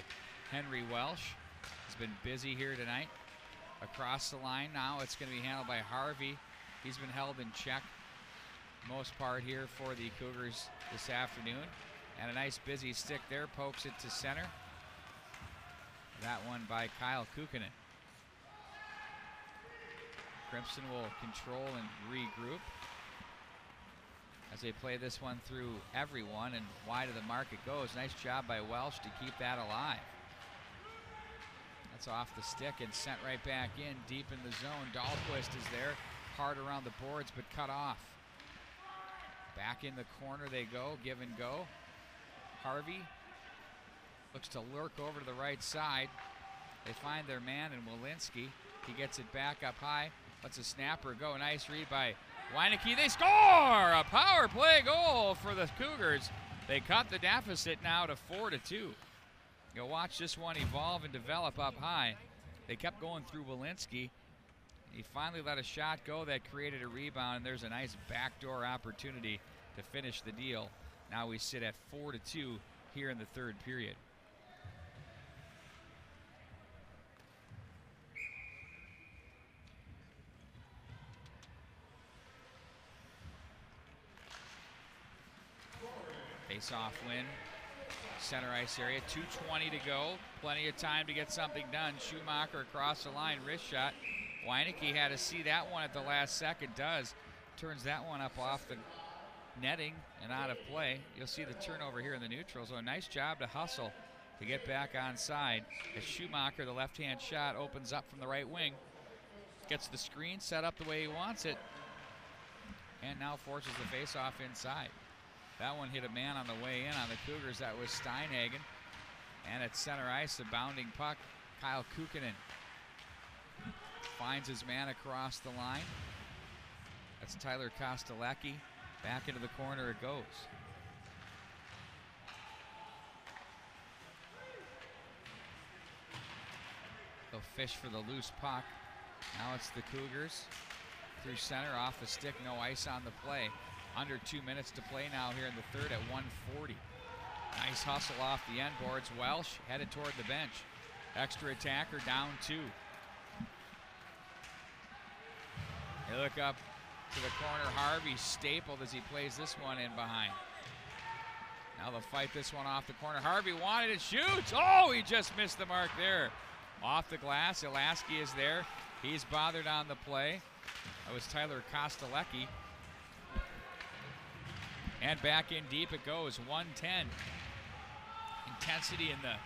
Henry Welsh. He's been busy here tonight. Across the line now, it's going to be handled by Harvey. He's been held in check most part here for the Cougars this afternoon. And a nice busy stick there, pokes it to center. That one by Kyle Kukkonen. Crimson will control and regroup as they play this one through everyone, and wide of the mark it goes. Nice job by Welsh to keep that alive. That's off the stick and sent right back in, deep in the zone. Dahlquist is there, hard around the boards, but cut off. Back in the corner they go, give and go. Harvey looks to lurk over to the right side. They find their man in Walensky. He gets it back up high, lets a snapper go. Nice read by Weineke. They score! A power play goal for the Cougars. They cut the deficit now to 4-2. You'll watch this one evolve and develop up high. They kept going through Walensky. He finally let a shot go that created a rebound, and there's a nice backdoor opportunity to finish the deal. Now we sit at 4-2 here in the third period. Face-off win, center ice area, 2:20 to go. Plenty of time to get something done. Schumacher across the line, wrist shot. Weineke had to see that one at the last second, turns that one up off the netting and out of play. You'll see the turnover here in the neutral, so a nice job to hustle to get back onside. As Schumacher, the left-hand shot, opens up from the right wing, gets the screen set up the way he wants it, and now forces the face-off inside. That one hit a man on the way in on the Cougars. That was Steinhagen. And at center ice, the bounding puck, Kyle Kukkonen finds his man across the line. That's Tyler Kostelecki. Back into the corner it goes. They'll fish for the loose puck. Now it's the Cougars. Through center, off the stick, no ice on the play. Under 2 minutes to play now here in the third at 1:40. Nice hustle off the end boards. Welsh headed toward the bench. Extra attacker down 2. They look up to the corner. Harvey stapled as he plays this one in behind. Now they'll fight this one off the corner. Harvey wanted it, shoots. Oh, he just missed the mark there. Off the glass, Ilaski is there. He's bothered on the play. That was Tyler Kostelecki. And back in deep it goes, 1:10. Intensity and the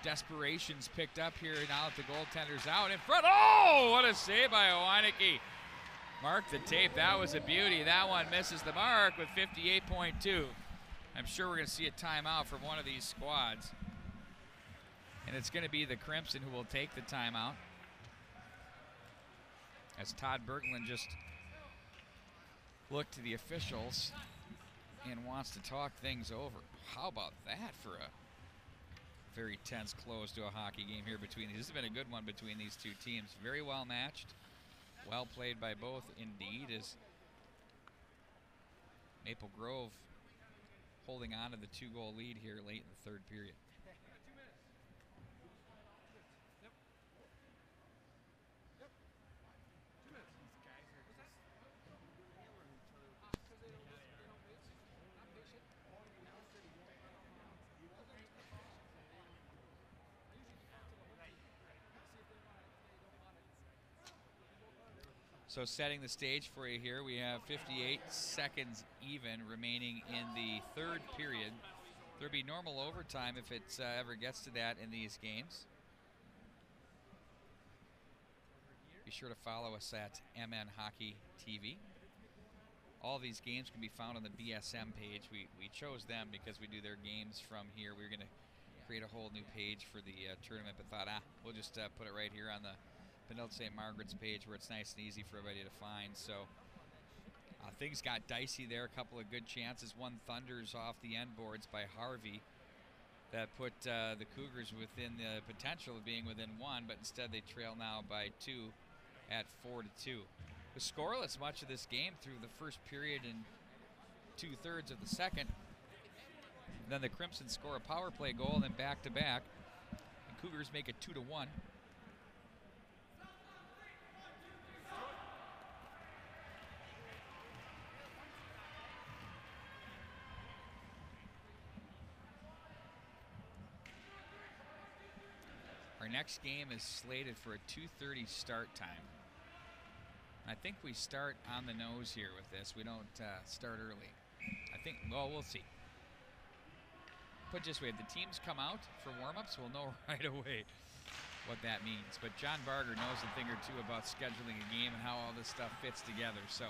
desperation's picked up here now that the goaltender's out in front. Oh, what a save by Weineke. Mark the tape, that was a beauty. That one misses the mark with 58.2. I'm sure we're gonna see a timeout from one of these squads. And it's gonna be the Crimson who will take the timeout. As Todd Berglund just looked to the officials and wants to talk things over. How about that for a very tense close to a hockey game here between these? This has been a good one between these two teams. Very well matched. Well played by both indeed, as Maple Grove holding on to the 2-goal lead here late in the third period. So setting the stage for you here, we have 58 seconds even remaining in the third period. There'll be normal overtime if it ever gets to that in these games. Be sure to follow us at MN Hockey TV. All these games can be found on the BSM page. We chose them because we do their games from here. We were going to create a whole new page for the tournament, but thought, we'll just put it right here on the Benilde St. Margaret's page where it's nice and easy for everybody to find. So things got dicey there. A couple of good chances. One thunders off the end boards by Harvey that put the Cougars within the potential of being within 1, but instead they trail now by 2 at 4-2. It was scoreless much of this game through the first period and 2/3 of the second. Then the Crimson score a power play goal, and then back-to-back. The Cougars make it 2-1. Our next game is slated for a 2:30 start time. I think we start on the nose here with this. We don't start early. I think, well, we'll see. Put it this way, if the teams come out for warm-ups, we'll know right away what that means. But John Barger knows a thing or two about scheduling a game and how all this stuff fits together. So,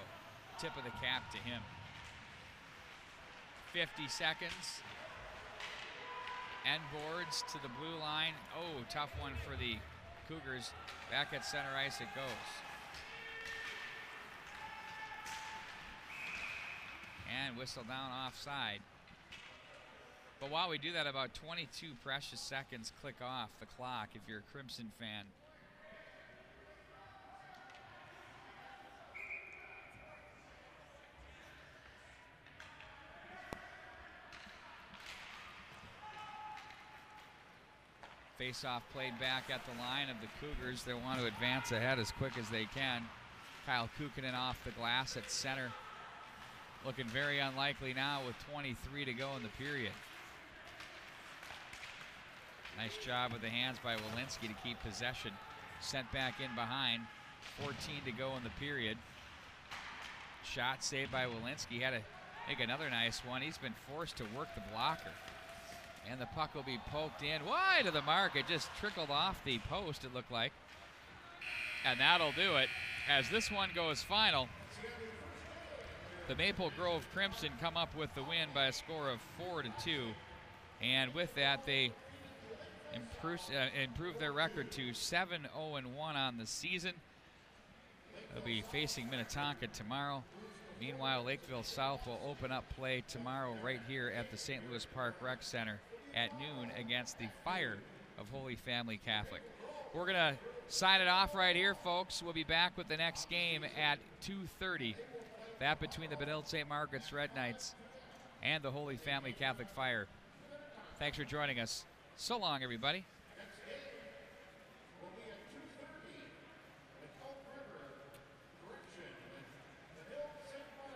tip of the cap to him. 50 seconds. End boards to the blue line. Oh, tough one for the Cougars. Back at center ice it goes. And whistle down offside. But while we do that, about 22 precious seconds click off the clock if you're a Crimson fan. Face-off played back at the line of the Cougars. They want to advance ahead as quick as they can. Kyle Kukkonen off the glass at center. Looking very unlikely now with 23 to go in the period. Nice job with the hands by Walensky to keep possession. Sent back in behind. 14 to go in the period. Shot saved by Walensky. Had to make another nice one. He's been forced to work the blocker. And the puck will be poked in wide of the mark. It just trickled off the post, it looked like. And that'll do it. As this one goes final, the Maple Grove Crimson come up with the win by a score of 4-2. And with that, they improve their record to 7-0-1 on the season. They'll be facing Minnetonka tomorrow. Meanwhile, Lakeville South will open up play tomorrow right here at the St. Louis Park Rec Center at noon against the Fire of Holy Family Catholic. We're going to sign it off right here, folks. We'll be back with the next game at 2:30. That between the Benilde St. Margaret's Red Knights and the Holy Family Catholic Fire. Thanks for joining us. So long, everybody.